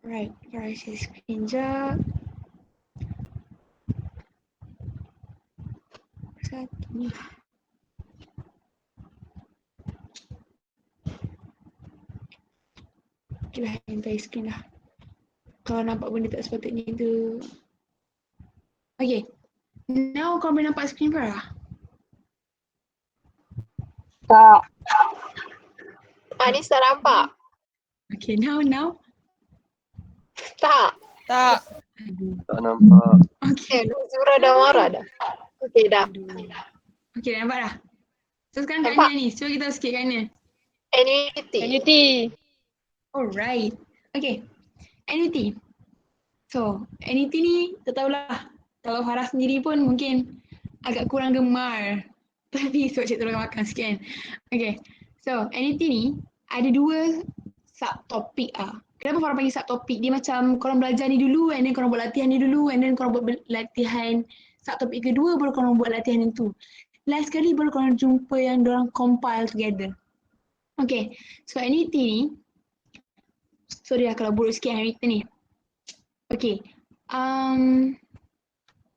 Alright, Farah share screen jap. Satu ni. Okay lah, entire screen lah. Kalau nampak benda tak sepatutnya tu. Okay. Now kau boleh nampak screen Farah? Tak. Anis tak nampak. Okay, now. Tak. Aduh. Tak nampak. Okay. Zura dah marah dah. Okay, dah. Okay, dah nampak dah? So sekarang kat Nampak. Ania ni. Cuba kita tahu sikit kat Ania. Annuity. Alright. Okay. Annuity. So, annuity ni tak tahulah. Kalau Farah sendiri pun mungkin agak kurang gemar. Tapi sebab cikgu tolong makan sikit kan. Okay. So, annuity ni ada dua subtopik ah. Kenapa Farah panggil subtopik? Dia macam korang belajar ni dulu and then korang buat latihan ni dulu and then korang buat latihan subtopik kedua baru korang buat latihan yang tu. Last sekali baru korang jumpa yang diorang compile together. Okay. So, annuity ni sorry lah kalau buruk sikit handwritten ni. Okay.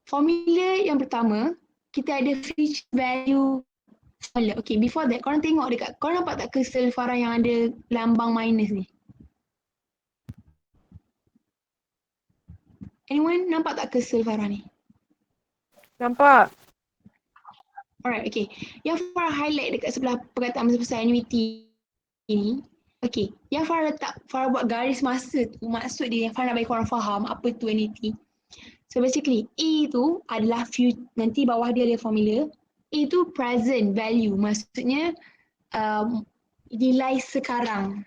Formula yang pertama, kita ada feature value formula. Okay, before that, korang tengok dekat, korang nampak tak cursor Farah yang ada lambang minus ni? Anyone nampak tak cursor Farah ni? Nampak. Alright, okay. Yang Farah highlight dekat sebelah perkataan pasal annuity ni, okay, yang Farah buat garis masa tu, maksud dia yang Farah nak bagi korang faham apa tu annuity. So basically, A tu adalah nanti bawah dia ada formula. A tu present value, maksudnya nilai sekarang.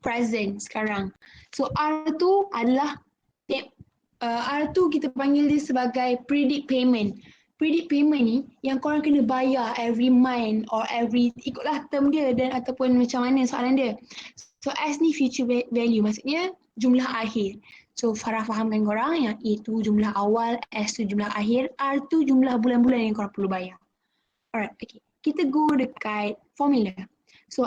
Present sekarang. So R tu adalah R tu kita panggil dia sebagai predict payment. Predict payment ni yang korang kena bayar every month or ikutlah term dia dan ataupun macam mana soalan dia. So S ni future value, maksudnya jumlah akhir. So Farah fahamkan korang yang A tu jumlah awal, S tu jumlah akhir, R tu jumlah bulan-bulan yang korang perlu bayar. Alright, okay. Kita go dekat formula. So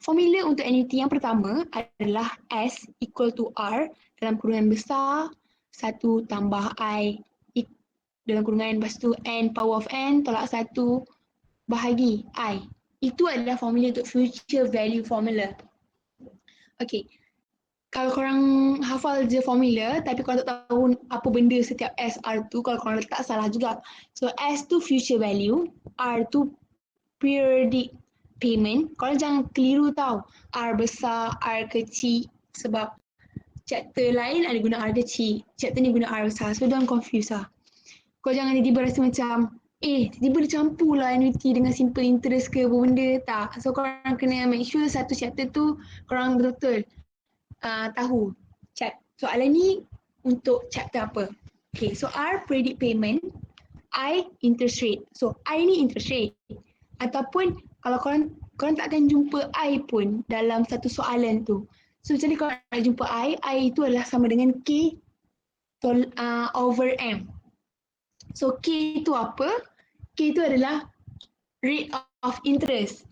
formula untuk annuity yang pertama adalah S equal to R dalam kurungan besar 1 tambah I dalam kurungan, lepas tu N power of N tolak 1 bahagi I. Itu adalah formula untuk future value formula. Okay. Kalau korang hafal je formula tapi korang tak tahu apa benda setiap S, R tu, kalau korang letak salah juga. So S tu future value, R tu periodic payment. Korang jangan keliru tau. R besar, R kecil sebab chapter lain ada guna R kecil. Chapter ni guna R besar. So don't confuse lah. Kau jangan tiba-tiba rasa macam tiba-tiba dia campur lah annuity dengan simple interest ke apa benda. Tak. So korang kena make sure satu chapter tu korang betul-betul tahu soalan ni untuk chapter apa. Okay, so R predict payment, I interest rate. So I ni interest rate. Ataupun kalau korang tak akan jumpa I pun dalam satu soalan tu. So macam ni korang nak jumpa I itu adalah sama dengan K over M. So K itu apa? K itu adalah rate of interest.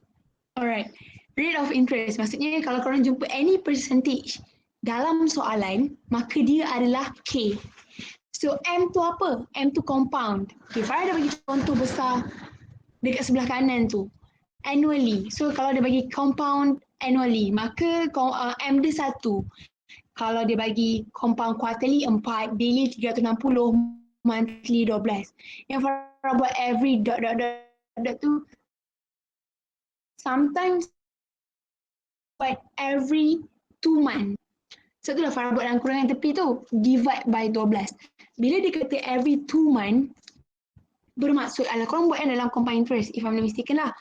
Alright. Rate of interest maksudnya kalau korang jumpa any percentage dalam soalan, maka dia adalah K. So M tu apa? M tu compound. Okay, Farah dah bagi contoh besar dekat sebelah kanan tu. Annually. So kalau dia bagi compound annually, maka M dia 1. kalau dia bagi compound quarterly 4, daily 360, monthly 12. Yang Farah buat every dot tu sometimes but every 2 months. So itulah Farah buat dalam kurangan tepi tu, divide by 12. Bila dia kata every 2 months, bermaksud adalah korang buat yang dalam compound interest, if I'm not mistaken lah.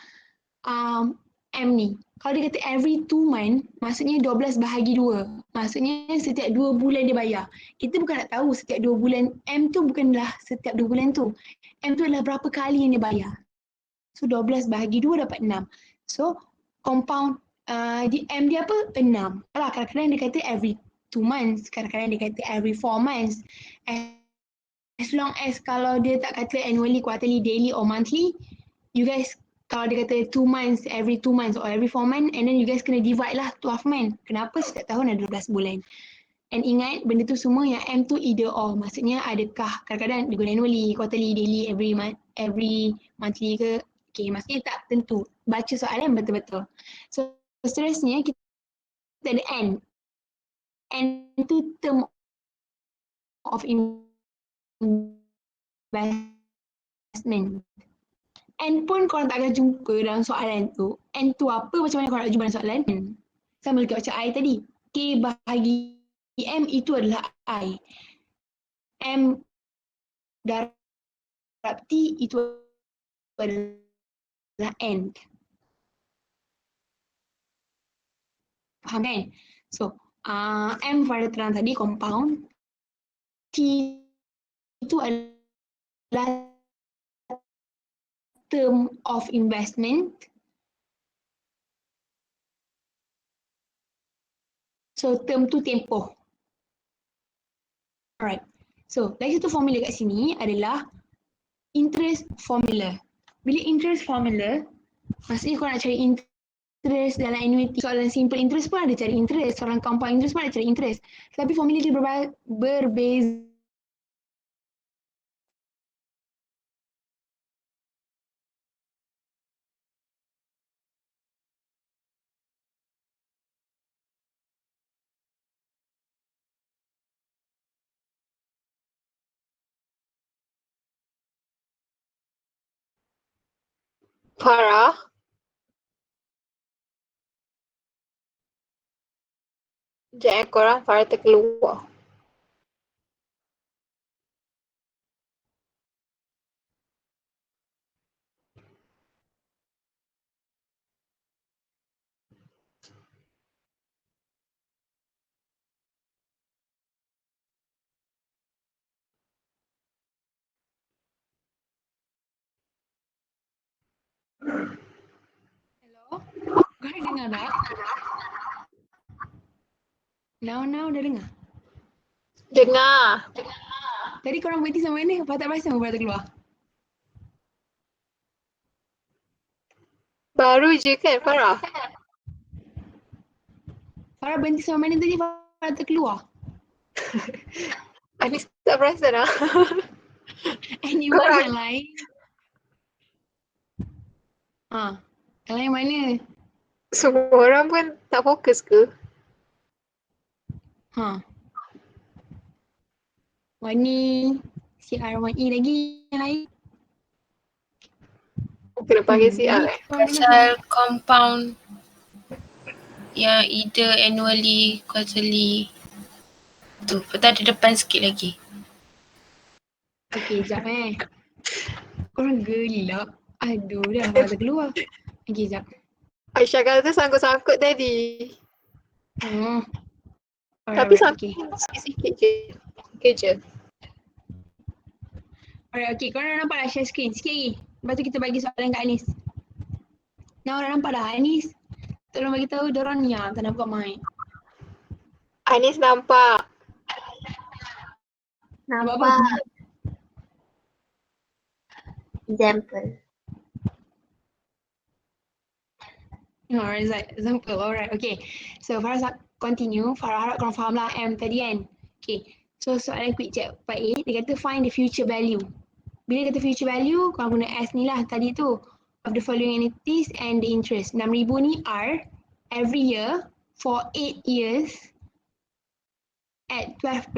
M ni. Kalau dia kata every 2 months, maksudnya 12 bahagi 2. Maksudnya setiap 2 bulan dia bayar. Kita bukan nak tahu setiap 2 bulan, M tu bukanlah setiap 2 bulan tu. M tu adalah berapa kali yang dia bayar. So 12 bahagi 2 dapat 6. So compound di M dia apa? 6. Alah, kadang-kadang dia kata every 2 months, kadang-kadang dia kata every 4 months. As long as kalau dia tak kata annually, quarterly, daily or monthly, you guys kalau dia kata 2 months, every 2 months or every 4 months, and then you guys kena divide lah 12 months. Kenapa setiap tahun ada 12 bulan? And ingat benda tu semua yang M tu either or. Maksudnya adakah kadang-kadang dia guna annually, quarterly, daily, every monthly ke? Okay, maksudnya tak tentu. Baca soalan betul-betul. So seterusnya kita ada N. N tu term of investment. N pun korang tak akan jumpa dalam soalan tu. N tu apa, macam mana korang nak jumpa dalam soalan? Sama juga macam I tadi. K bahagi M itu adalah I. M darab T itu adalah N. Faham kan? So, M pada terang tadi compound. T itu adalah term of investment. So term tu tempoh. Alright. So lagi satu formula kat sini adalah interest formula. Bila interest formula, maksudnya kau nak cari interest dalam annuity. Soalan simple interest pun ada cari interest. Soalan compound interest pun ada cari interest. Tapi formula dia berbeza. Farah? Sekejap korang, Farah terkeluar. Hello? Korang dengar tak? Now dah dengar? Dengar. Tadi korang berhenti sama mana? Apa tak perasan Farah terkeluar? Baru je kan Farah? Farah berhenti sama mana tadi Farah terkeluar? Anis tak perasan lah. Anyone Korang. yang lain? Yang lain mana? Semua orang pun tak fokus ke? Wani, si R1E lagi yang lain. Kena panggil si Jadi, R. korang dengar Pasal compound yang either annually, quarterly tu. Betul ada depan sikit lagi. Okay, jap Korang gelap. Aduh, dah Farah terkeluar. Okay, jap. Aisyah kata sangkut-sangkut tadi. Tapi Okay. sikit-sikit je. Okay je. Alright, okay. Korang dah nampak dah share screen? Sikit lagi. Lepas tu kita bagi soalan kat Anis. Now dah nampak dah Anis? Tolong bagi tahu diorang ni yang tak nampak mic. Anis nampak. Nampak apa? Nampak example. Alright, example. Alright, okay. So Farah continue. Farah harap korang faham lah M tadi kan. Okay. So soalan quick check part A, dia kata find the future value. Bila kata future value, korang guna S ni lah tadi tu. Of the following entities and the interest. 6,000 ni R every year for 8 years at 12%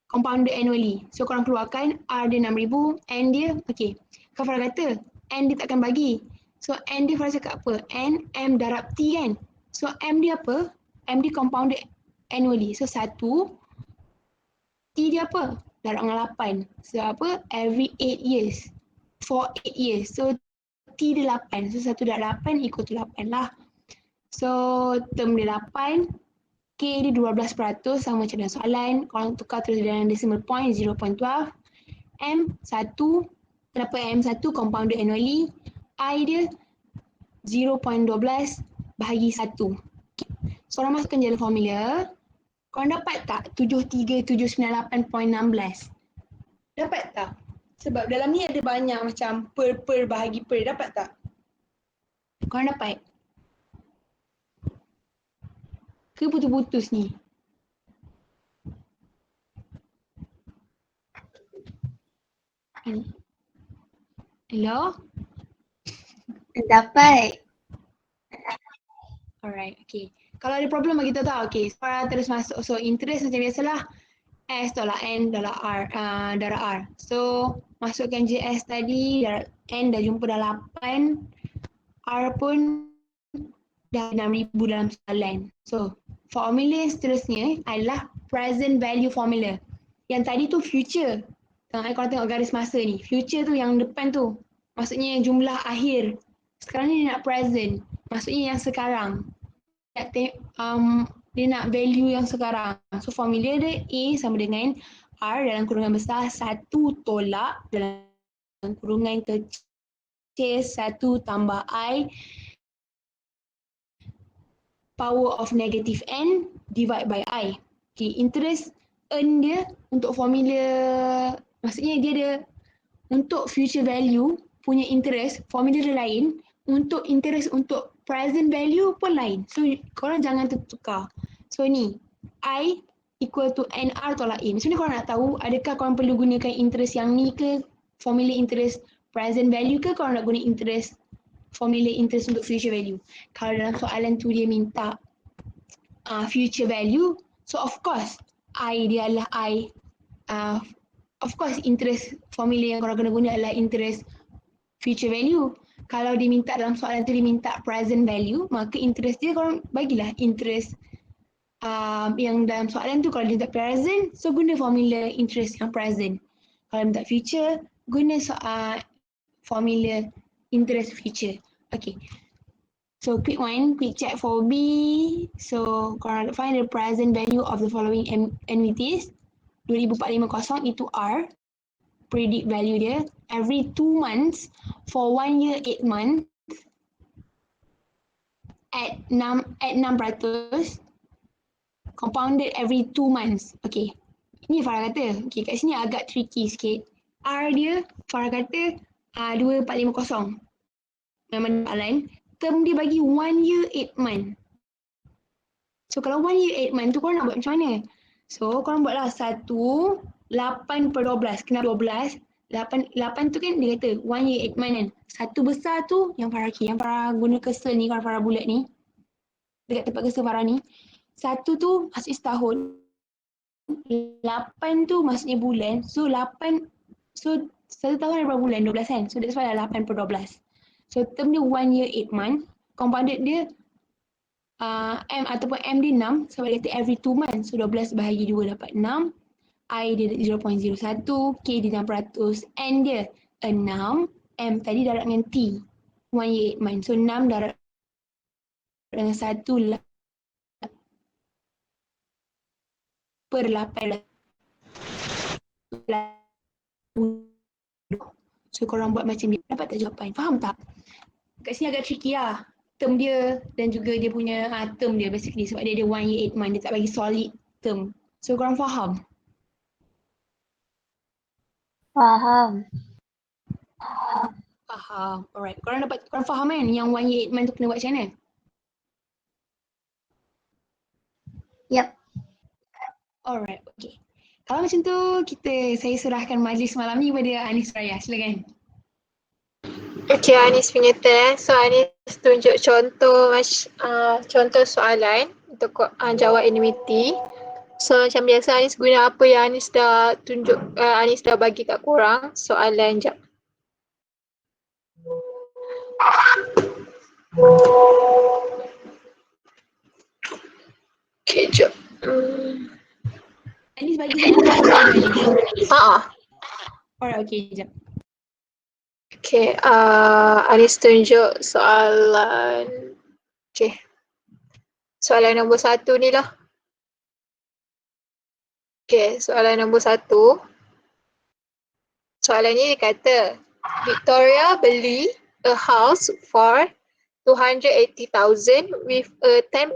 compounded annually. So korang keluarkan R dia 6,000, N dia, okay. Kan Farah kata, N dia takkan bagi. So N dia Farah cakap apa? N, M darab T kan? So M dia apa? M dia compounded annually. So 1, T dia apa? Darab dengan 8. So apa? Every 8 years. For 8 years. So T dia 8. So 1 darab 8 equal to 8 lah. So term dia 8. K dia 12% sama macam dalam soalan. Korang tukar terus dalam decimal point 0.12. M 1. Kenapa M1 compounded annually? I dia 0.12 bahagi 1. Okay. So korang masukkan je dalam formula. Korang dapat tak 73798.16? Dapat tak? Sebab dalam ni ada banyak macam per bahagi per. Dapat tak? Korang dapat? Ke putus-putus ni? Hello? Dapat. Alright, okay. Kalau ada problem bagi tahu tak? Okay, Farah terus masuk. So interest macam biasalah. S tolak N darab R. Darab R. So masukkan je S tadi. N dah jumpa dah 8. R pun dah 6,000 dalam soalan. So formula seterusnya adalah present value formula. Yang tadi tu future. Korang tengok garis masa ni. Future tu yang depan tu. Maksudnya jumlah akhir. Sekarang ni dia nak present. Maksudnya yang sekarang. Dia nak value yang sekarang. So formula dia A sama dengan R dalam kurungan besar 1 tolak dalam kurungan kecil 1 tambah I power of negative N divide by I. Okay, interest earn dia untuk formula, maksudnya dia ada untuk future value punya interest, formula dia lain. Untuk interest untuk present value pun lain. So korang jangan tertukar. So ni I equal to NR tolak A. Macam mana korang nak tahu adakah korang perlu gunakan interest yang ni ke, formula interest present value ke korang nak guna interest formula interest untuk future value. Kalau dalam soalan tu dia minta future value, so of course I dia adalah I. Of course interest formula yang korang kena guna adalah interest future value. Kalau dia minta dalam soalan tu dia minta present value, maka interest dia korang bagilah interest yang dalam soalan tu. Kalau dia minta present, so guna formula interest yang present. Kalau minta future, guna formula interest future. Okay. So quick check for B. So korang find the present value of the following annuities. 2450 itu R. Predict value dia every 2 months for 1 year 8 months at 6% compounded every 2 months. Okay. Ini Farah kata. Okay, kat sini agak tricky sikit. R dia Farah kata 2450. Memang soalan. Term dia bagi 1 year 8 month. So kalau 1 year 8 month tu korang nak buat macam mana? So korang buatlah 1 8 per 12. Kenapa 12? 8 tu kan dia kata 1 year 8 month kan. Satu besar tu yang Farah guna cursor ni, kalau Farah bulat ni. Dekat tempat cursor Farah ni. Satu tu maksudnya setahun. 8 tu maksudnya bulan. So 8, so 1 tahun ada berapa bulan? 12 kan? So that's why 8 per 12. So term dia 1 year 8 month. Compounded dia M ataupun M dia 6. Sebab dia kata every 2 months. So 12 bahagi 2 dapat 6. I dia 0.01, K dia 6%, N dia 6, M tadi darab dengan T, 1 year 8 month. So 6 darab dengan 1 per 8. So korang buat macam ni, dapat tak jawapan? Faham tak? Kat sini agak tricky lah. Term dia dan juga dia punya term dia basically sebab dia ada 1 year 8 month, dia tak bagi solid term. So korang faham? Faham. Faham. Alright. Korang faham kan yang 1 year 8 month tu kena buat macam mana? Yep. Alright. Okay. Kalau macam tu, saya serahkan majlis malam ni kepada Anis Raya. Silakan. Okay, Anis punya turn. So Anis tunjuk contoh soalan untuk jawab annuity. So macam biasa Anis guna apa yang Anis dah tunjuk, Anis dah bagi kat korang. Soalan jap. Okay, jap. Anis bagi soalan saya dulu Anis. Alright, okay, jap. Okay, Anis tunjuk soalan. Okay. Soalan nombor 1 ni lah. Okay, soalan nombor 1. Soalan ni dia kata, Victoria beli a house for 280,000 with a 10%.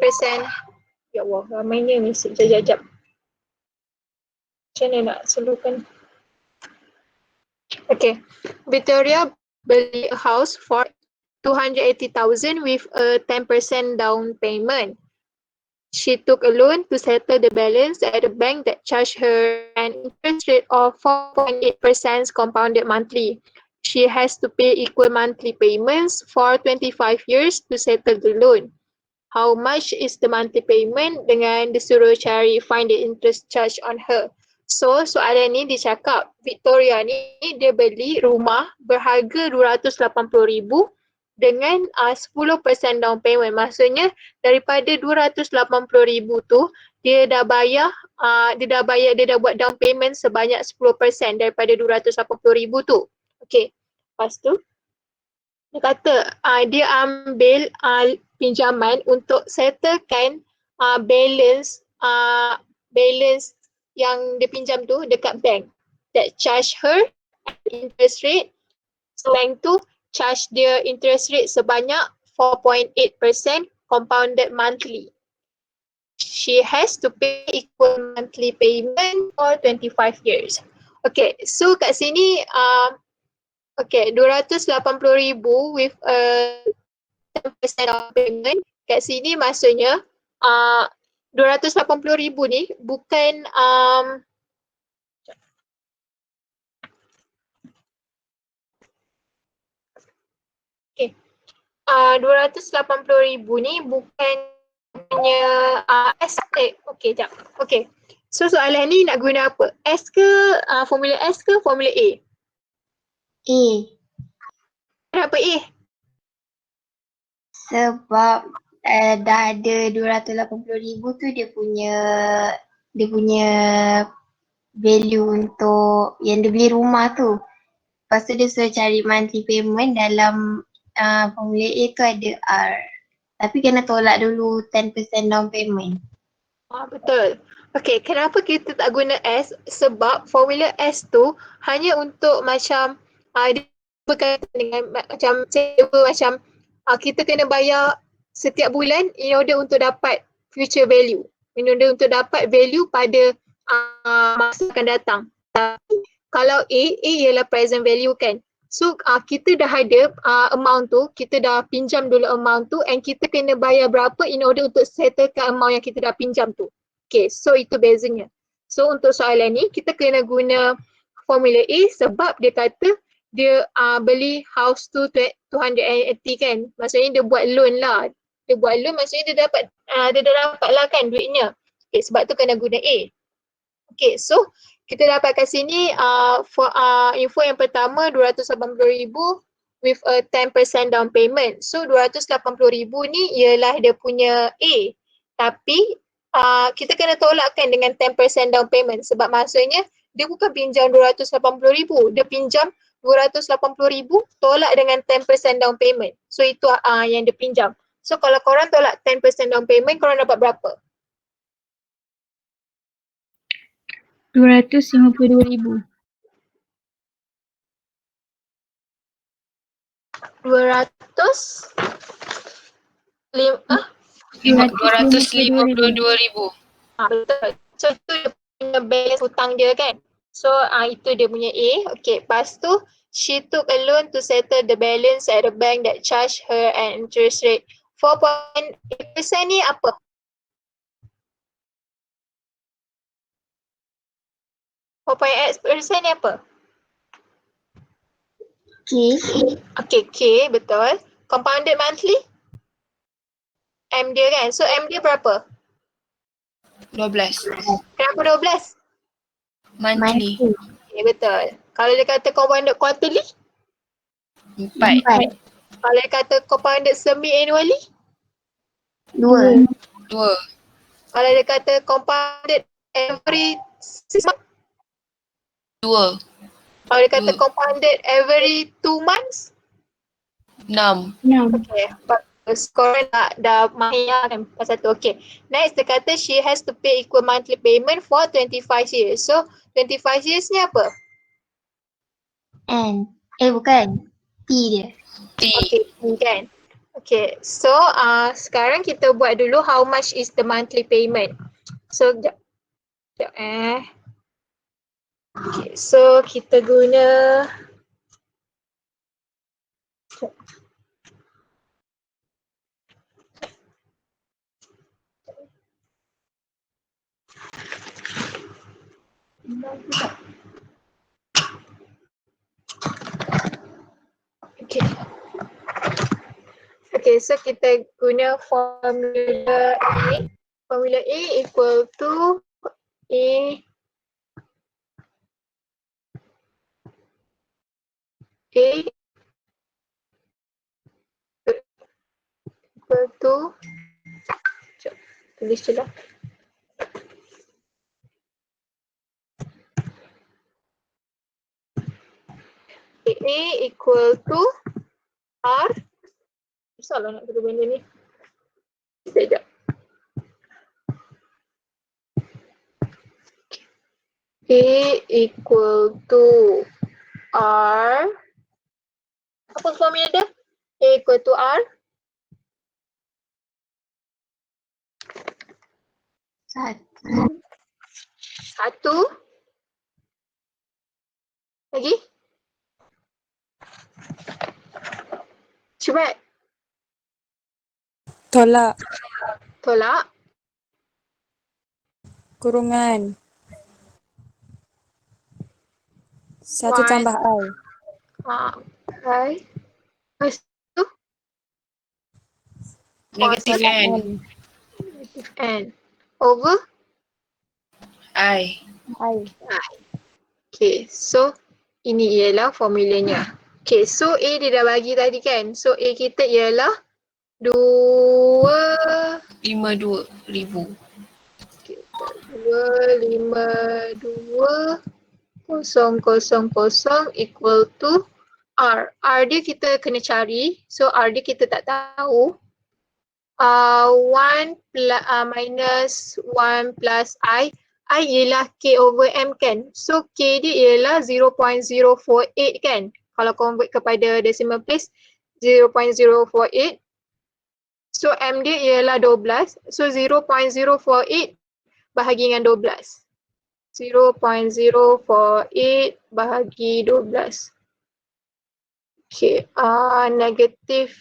Ya Allah, ramainya mesej. Jap. Macam mana nak selalukan? Okay, Victoria beli a house for 280,000 with a 10% down payment. She took a loan to settle the balance at a bank that charged her an interest rate of 4.8% compounded monthly. She has to pay equal monthly payments for 25 years to settle the loan. How much is the monthly payment dengan disuruh cari find the interest charge on her. So soalan ni dia cakap Victoria ni dia beli rumah berharga 280,000 dengan 10% down payment. Maksudnya daripada 280,000 tu dia dah buat down payment sebanyak 10% daripada 280,000 tu. Okey. Lepas tu dia kata dia ambil pinjaman untuk settlekan balance yang dia pinjam tu dekat bank that charge her interest rate. So bank tu charge dia interest rate sebanyak 4.8% compounded monthly. She has to pay equal monthly payment for 25 years. Okay, so kat sini 280,000 with a 10% down payment. Kat sini maksudnya 280,000 ni bukan 280,000 ni bukan punya estate. Okay, jap. Okay. So soalan ni nak guna apa? S ke formula S ke formula A? A. Kenapa A? Sebab dah ada 280,000 tu dia punya value untuk yang dia beli rumah tu. Lepas tu dia suruh cari monthly payment dalam formula A tu ada R. Tapi kena tolak dulu 10% down payment. Betul. Okay, kenapa kita tak guna S? Sebab formula S tu hanya untuk macam dia berkaitan dengan macam sewa, macam kita kena bayar setiap bulan in order untuk dapat future value. In order untuk dapat value pada masa akan datang. Tapi kalau A ialah present value kan. So kita dah ada amount tu, kita dah pinjam dulu amount tu and kita kena bayar berapa in order untuk settlekan amount yang kita dah pinjam tu. Okay, so itu bezanya. So untuk soalan ni kita kena guna formula A sebab dia kata dia beli house tu 280 kan. Maksudnya dia buat loan lah. Dia buat loan maksudnya dia dah dapat lah kan duitnya. Okay, sebab tu kena guna A. Okay, so kita dapat kat sini info yang pertama 280,000 with a 10% down payment. So 280,000 ni ialah dia punya A. Tapi kita kena tolakkan dengan 10% down payment sebab maksudnya dia bukan pinjam 280,000, dia pinjam 280,000 tolak dengan 10% down payment. So itu yang dia pinjam. So kalau korang tolak 10% down payment, korang dapat berapa? 252,000. 252,000. Betul. So itu dia punya balance hutang dia kan. So itu dia punya A. Okay, lepas tu she took a loan to settle the balance at a bank that charged her an interest rate 4.8% ni apa? Persen ni apa? K. Okay, K betul. Compounded monthly? M dia kan? So M dia berapa? 12. Kenapa 12? Monthly. Okay, betul. Kalau dia kata compounded quarterly? 4. 4. Kalau dia kata compounded semi-annually? 2. 2. Kalau dia kata compounded every 6 months? 2. Kalau dia kata compounded every 2 months? 6. Okay, bagus. Korang dah mahir kan pasal tu. Okay. Next dia kata she has to pay equal monthly payment for 25 years. So 25 years ni apa? N. Bukan. T dia. T. Okay, kan. Okay, so sekarang kita buat dulu how much is the monthly payment. So, sekejap. Okay, so kita guna Okay. Okay, so kita guna formula A. Formula A equal to A equal to sekejap, tulis je lah. A equal to R. Susah lah nak kena benda ni. Sekejap. A equal to R. Apa formula dia? A equal to R. 1. 1. Lagi? Cepat. Tolak. Tolak. Kurungan. 1 One. tambah I. I. Lepas tu Negative Tolak N. N. N. Over. I. I. Okay, so ini ialah formulanya. Okay, so A dia dah bagi tadi kan. So A kita ialah 52,000. 252,000 equal to R. R dia kita kena cari. So R dia kita tak tahu. 1 minus 1 plus I. I ialah K over M kan. So K dia ialah 0.048 kan. Kalau convert kepada decimal place 0.048. So M dia ialah 12. So 0.048 bahagi dengan 12. 0.048 bahagi 12. Okay, negatif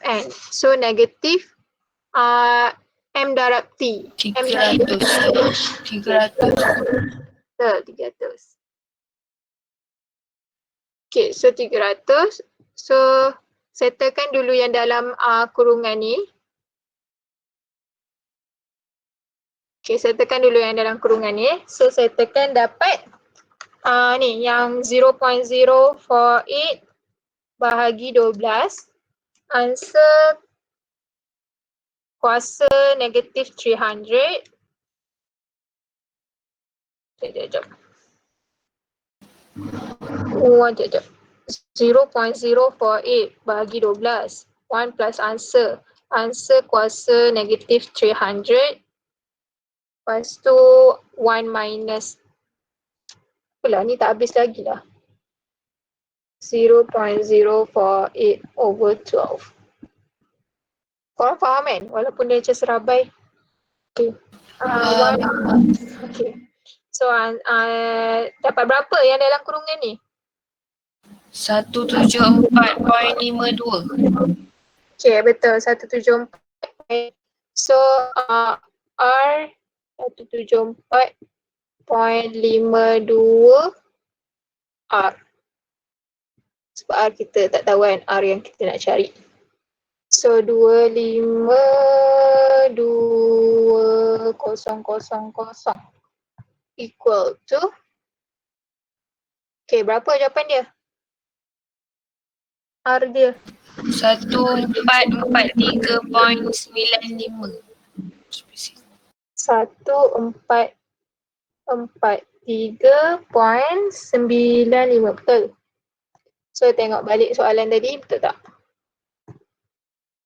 N. So negatif M darab T. M darab 300. Okay, so 300. So settlekan dulu yang dalam kurungan ni. Okay, settlekan dulu yang dalam kurungan ni. So settlekan dapat ni yang 0.048 bahagi 12. Answer kuasa negatif 300. Sekejap. 0.048 bahagi 12. 1 plus answer. Answer kuasa negatif 300. Lepas tu 1 minus. Apalah ni tak habis lagi lah. 0.048 over 12. Korang faham kan? Walaupun dia macam serabai. Okay. Okay. So dapat berapa yang dalam kurungan ni? 174.52. Okay, betul. 174. So R 174.52 R. Sebab R kita tak tahu kan R yang kita nak cari. So 252 equal to, okay, berapa jawapan dia? R dia 1443.95. 1443.95, betul. So tengok balik soalan tadi, betul tak?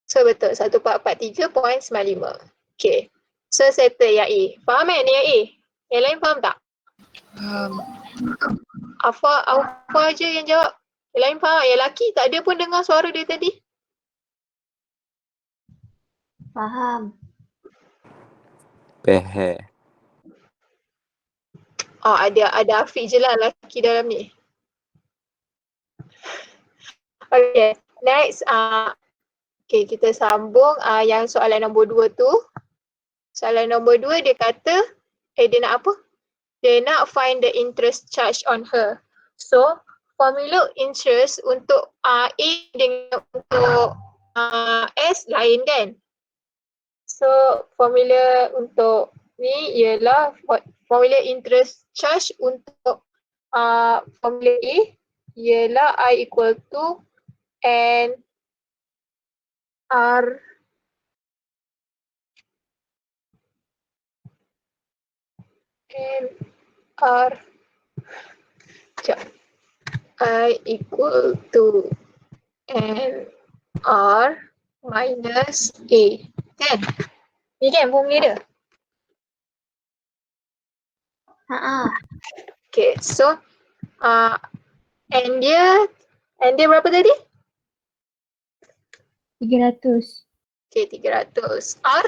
So betul, 1443.95. Okay. So settle yang A. Faham yang A? Yang lain faham tak? Afa je yang jawab. Yang lain faham? Yang lelaki tak ada pun dengar suara dia tadi. Faham. Pehe. Oh, ada Afiq je lah lelaki dalam ni. Okay, next. Okay, kita sambung yang soalan nombor 2 tu. Soalan nombor 2 dia kata, dia nak apa? Dia nak find the interest charge on her. So, formula interest untuk A dengan untuk S lain kan? So, formula untuk ni ialah formula interest charge untuk formula A ialah I equal to N R I equal to N R minus A. Kan? Ni kan formula dia? Okay, so N dia berapa tadi? 300. Okay, 300. R?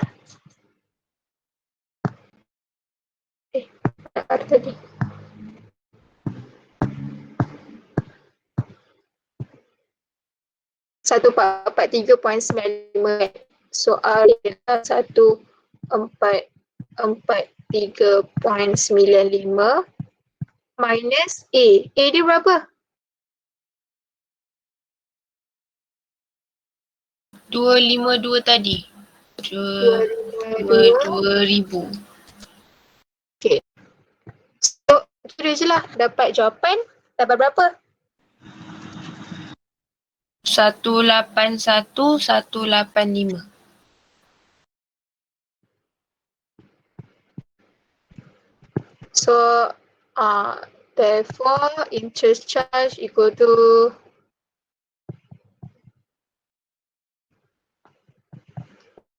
R tadi. Satu empat 3.95. So R ialah 1443.95 minus A. A dia berapa? 252 tadi. 22,000. Okay. So, kira je lah. Dapat jawapan. Dapat berapa? 181,185. So, therefore, interest charge equal to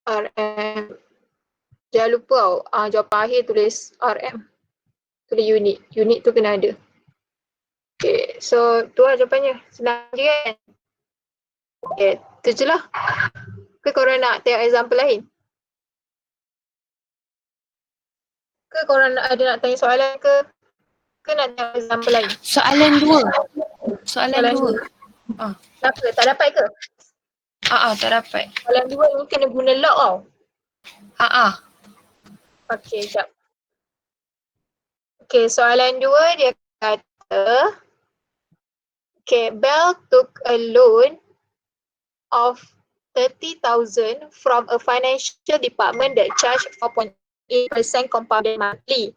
RM. Jangan lupa jawapan akhir tulis RM. Tulis unit. Unit tu kena ada. Okay, so tu lah jawapannya. Senang je kan? Okay, tu je lah. Ke korang nak tengok example lain? Ke korang ada nak tanya soalan ke? Ke nak tengok example lain? Soalan 2. Soalan 2. Kenapa? Tak dapat ke? Tak dapat. Soalan 2 ni kena guna log tau. Okay, sekejap. Okay, soalan 2 dia kata, okay, Belle took a loan of 30,000 from a financial department that charged 4.8% compounded monthly.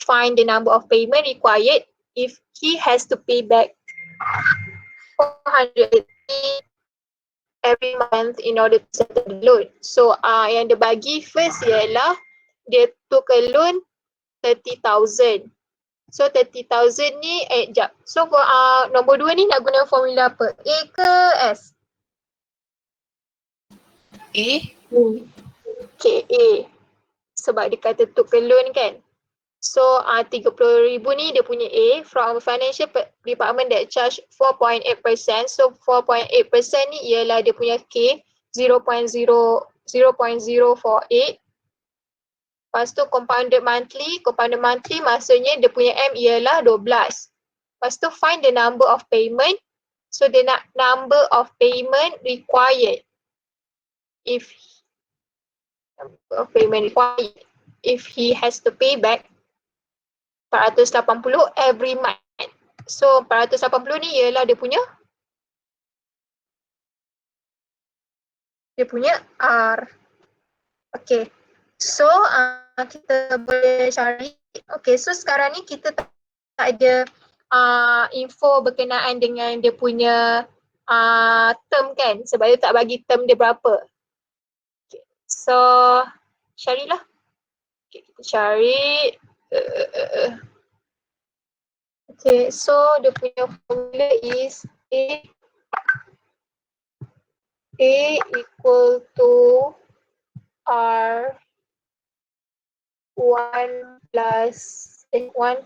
Find the number of payment required if he has to pay back 480 every month in order to settle the loan. So yang dia bagi first ialah dia took a loan 30,000. So 30,000 ni sekejap. So nombor 2 ni nak guna formula apa? A ke S? A. Okay, A. Sebab dia kata took a loan kan. So 30,000 ni dia punya A from financial department that charge 4.8%. So 4.8% ni ialah dia punya K 0.048. Lepas tu compounded monthly maksudnya dia punya M ialah 12. Lepas tu find the number of payment. So dia nak number of payment required. If he has to pay back 480 every month. So 480 ni ialah dia punya R. Okay. So kita boleh cari. Okay, so sekarang ni kita tak ada info berkenaan dengan dia punya term kan, sebab dia tak bagi term dia berapa. Okay. So carilah. Okay, kita cari. Okay, so dia punya formula is A equal to R 1 plus 1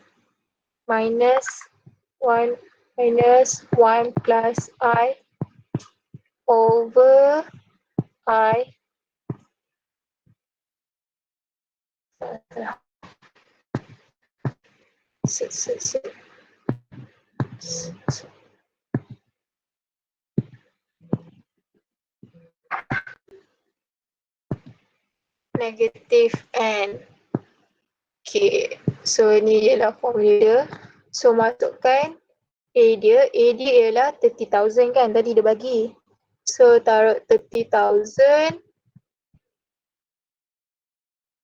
minus 1 minus 1 plus I over I negative N. Okay, so ni ialah formula dia. So masukkan A dia ialah 30,000 kan, tadi dia bagi. So taruh 30,000.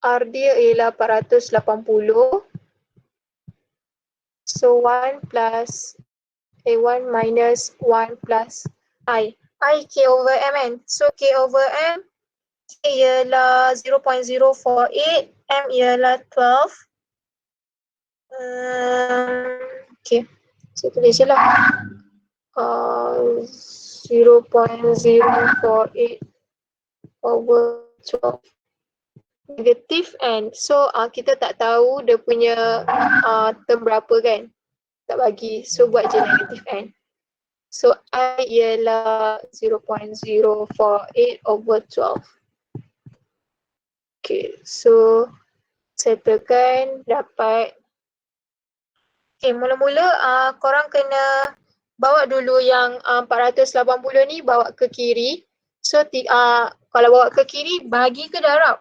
R dia ialah 480. So 1 plus 1 minus 1 plus I K over M kan. So K over M, K ialah 0.048, M ialah 12. Okay, so tulis je lah. 0.048 over 12 negative N. So kita tak tahu dia punya term berapa kan, tak bagi, so buat je negative N. So I ialah 0.048 over 12. Okay, so settlekan dapat. Okay, mula-mula korang kena bawa dulu yang 480 ni bawa ke kiri. So kalau bawa ke kiri, bahagi ke darab?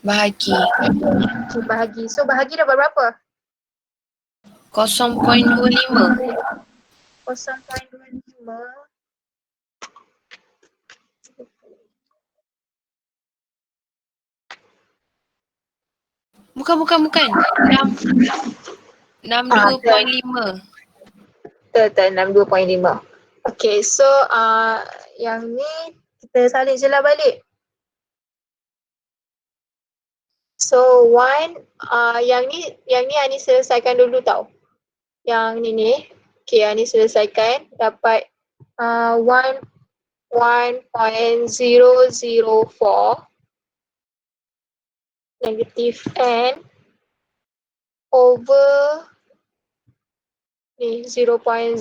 Bahagi. Okay, bahagi. So bahagi dapat berapa? 0.25. 0.25. Bukan. 62.5. Betul, 62.5. Okay, so yang ni kita salin je lah balik. So 1, yang ni Ani selesaikan dulu tau. Yang ni. Okay, Ani selesaikan. Dapat 1.004 negative N over ni 0.048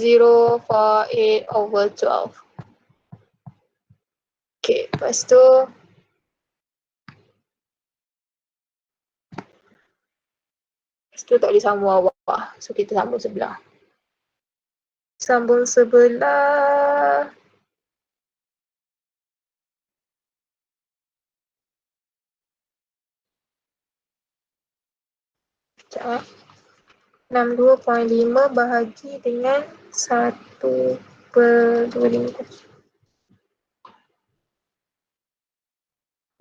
over 12. Okay, lepas tu tak boleh sambung bawah. So kita sambung sebelah. Sambung sebelah. Sekejap. 62.5 bahagi dengan 1/25.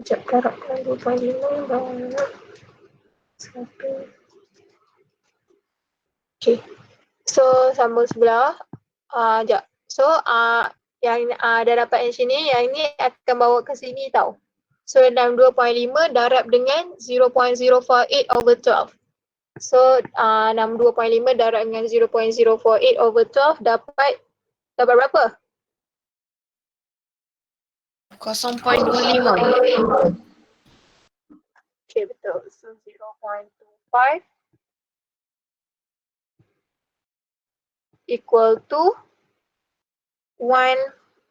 Sekejap, darab 62.5 bahagi 1. Okay. So sambung sebelah. Sekejap. So yang dah dapat yang sini, yang ni akan bawa ke sini tau. So 62.5 darab dengan 0.048 over 12. So 62.5 darab dengan 0.048 over 12 dapat berapa? 0.25. Okay, betul. So 0.25 equal to 1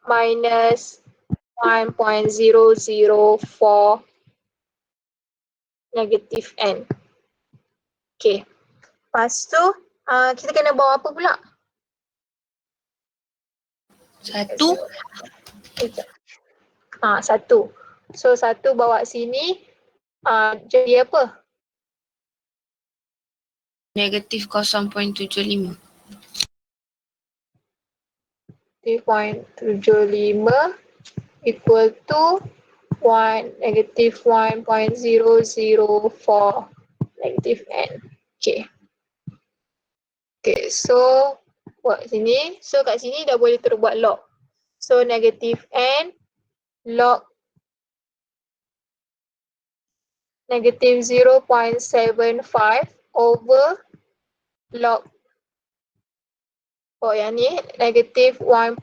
minus 1.004 negative N. Okay. Lepas tu kita kena bawa apa pula? 1. 1. So 1 bawa sini jadi apa? Negatif 0.75. 3.75 equal to negative 1.004 negative n. Okay. Okay, so buat sini. So kat sini dah boleh terus buat log. So negative n log negative 0.75 over log yang ni negative 1.004.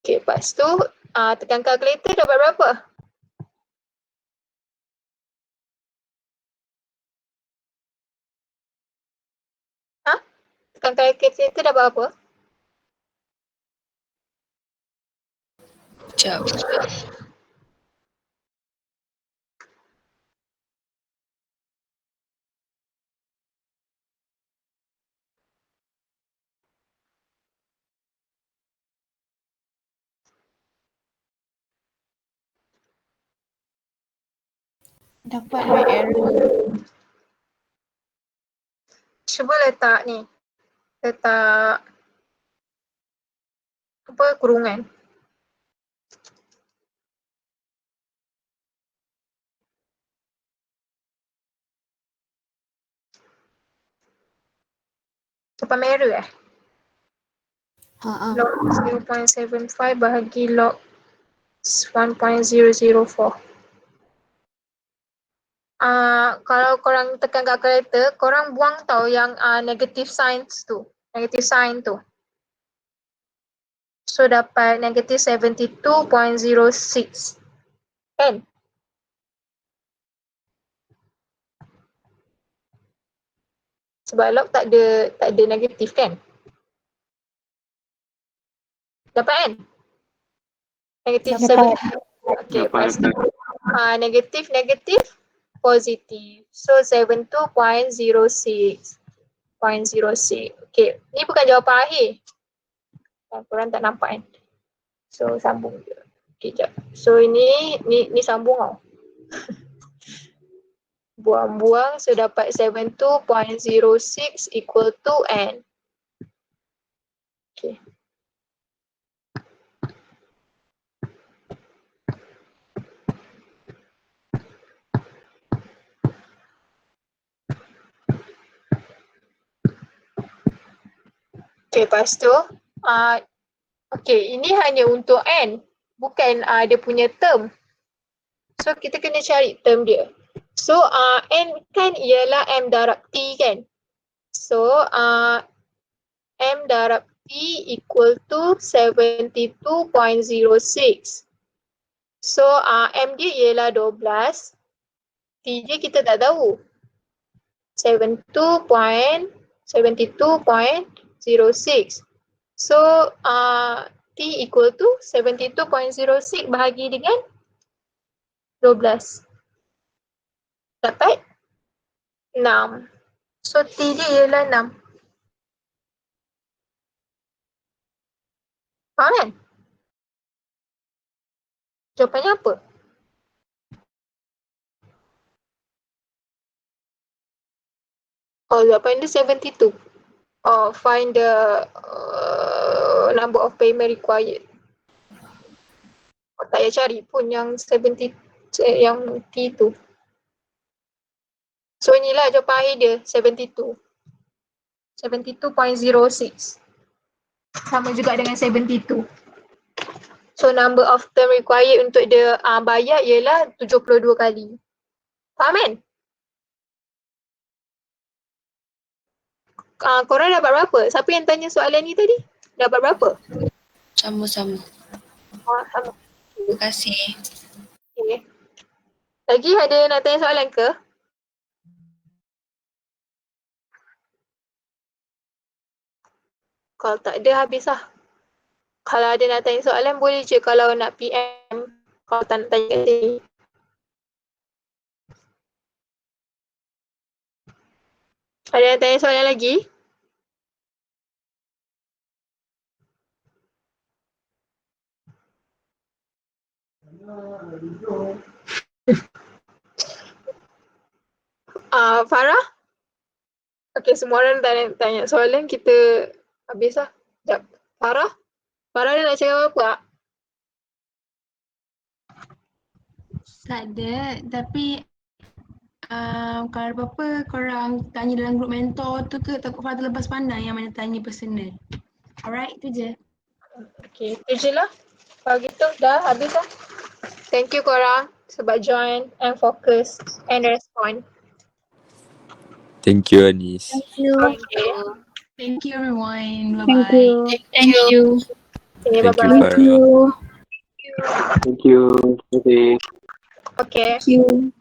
Okay, lepas tu tekan calculator dapat berapa? Tekan calculator dapat apa? Sekejap. Dapat by error. Cuba letak ni. Letak apa kurungan. Dapat merah log 0.75 bahagi log 1.004. Kalau korang tekan calculator, korang buang tau yang negative sign tu. Negative sign tu. So dapat negative 72.06. Kan? Sebab log tak ada negatif kan? Dapat kan? Negatif 7. Okay, lepas tu negatif positif. So 72.06. Okay, ni bukan jawapan akhir. Korang tak nampak kan? So sambung je. Okay, jap. So ini sambung tau. Buang-buang, so dapat 72.06 equal to n. Okay. Okay, lepas tu, okay, ini hanya untuk n, bukan dia punya term. So, kita kena cari term dia. So, n kan ialah m darab t kan? So, m darab t equal to 72.06. So, m dia ialah 12. T dia kita tak tahu. 72.06. So, T equal to 72.06 bahagi dengan 12. Dapat 6. So, T dia ialah 6. Faham kan? Jawapannya apa? Oh, jawapan dia 72. Oh, find the number of payment required. Oh, tak payah cari pun yang 70, yang T tu. So, inilah jawapan akhir dia, 72. 72.06. Sama juga dengan 72. So, number of term required untuk dia bayar ialah 72 kali. Faham kan? Korang dapat berapa? Siapa yang tanya soalan ni tadi? Dapat berapa? Sama-sama. Sama. Terima kasih. Okay. Lagi ada nak tanya soalan ke? Kalau tak ada, habis lah. Kalau ada nak tanya soalan, boleh je kalau nak PM. Kalau tak nak tanya kat sini. Ada yang tanya soalan lagi? Farah? Okay, semua orang tanya soalan, kita habis lah. Sekejap. Farah? Farah ada nak cakap apa? Tak ada, tapi kalau ada apa-apa korang tanya dalam grup mentor tu ke, takut Farah terlepas pandang yang mana tanya personal. Alright, tu je. Okay, itu je lah. Kalau gitu dah habis lah. Thank you korang sebab join and fokus and respond. Thank you, Anis. Okay. Thank you everyone. Bye-bye. Thank you. Thank you. Okay, Thank you, bye-bye. Farah. Thank you. Okay. Okay. Thank you.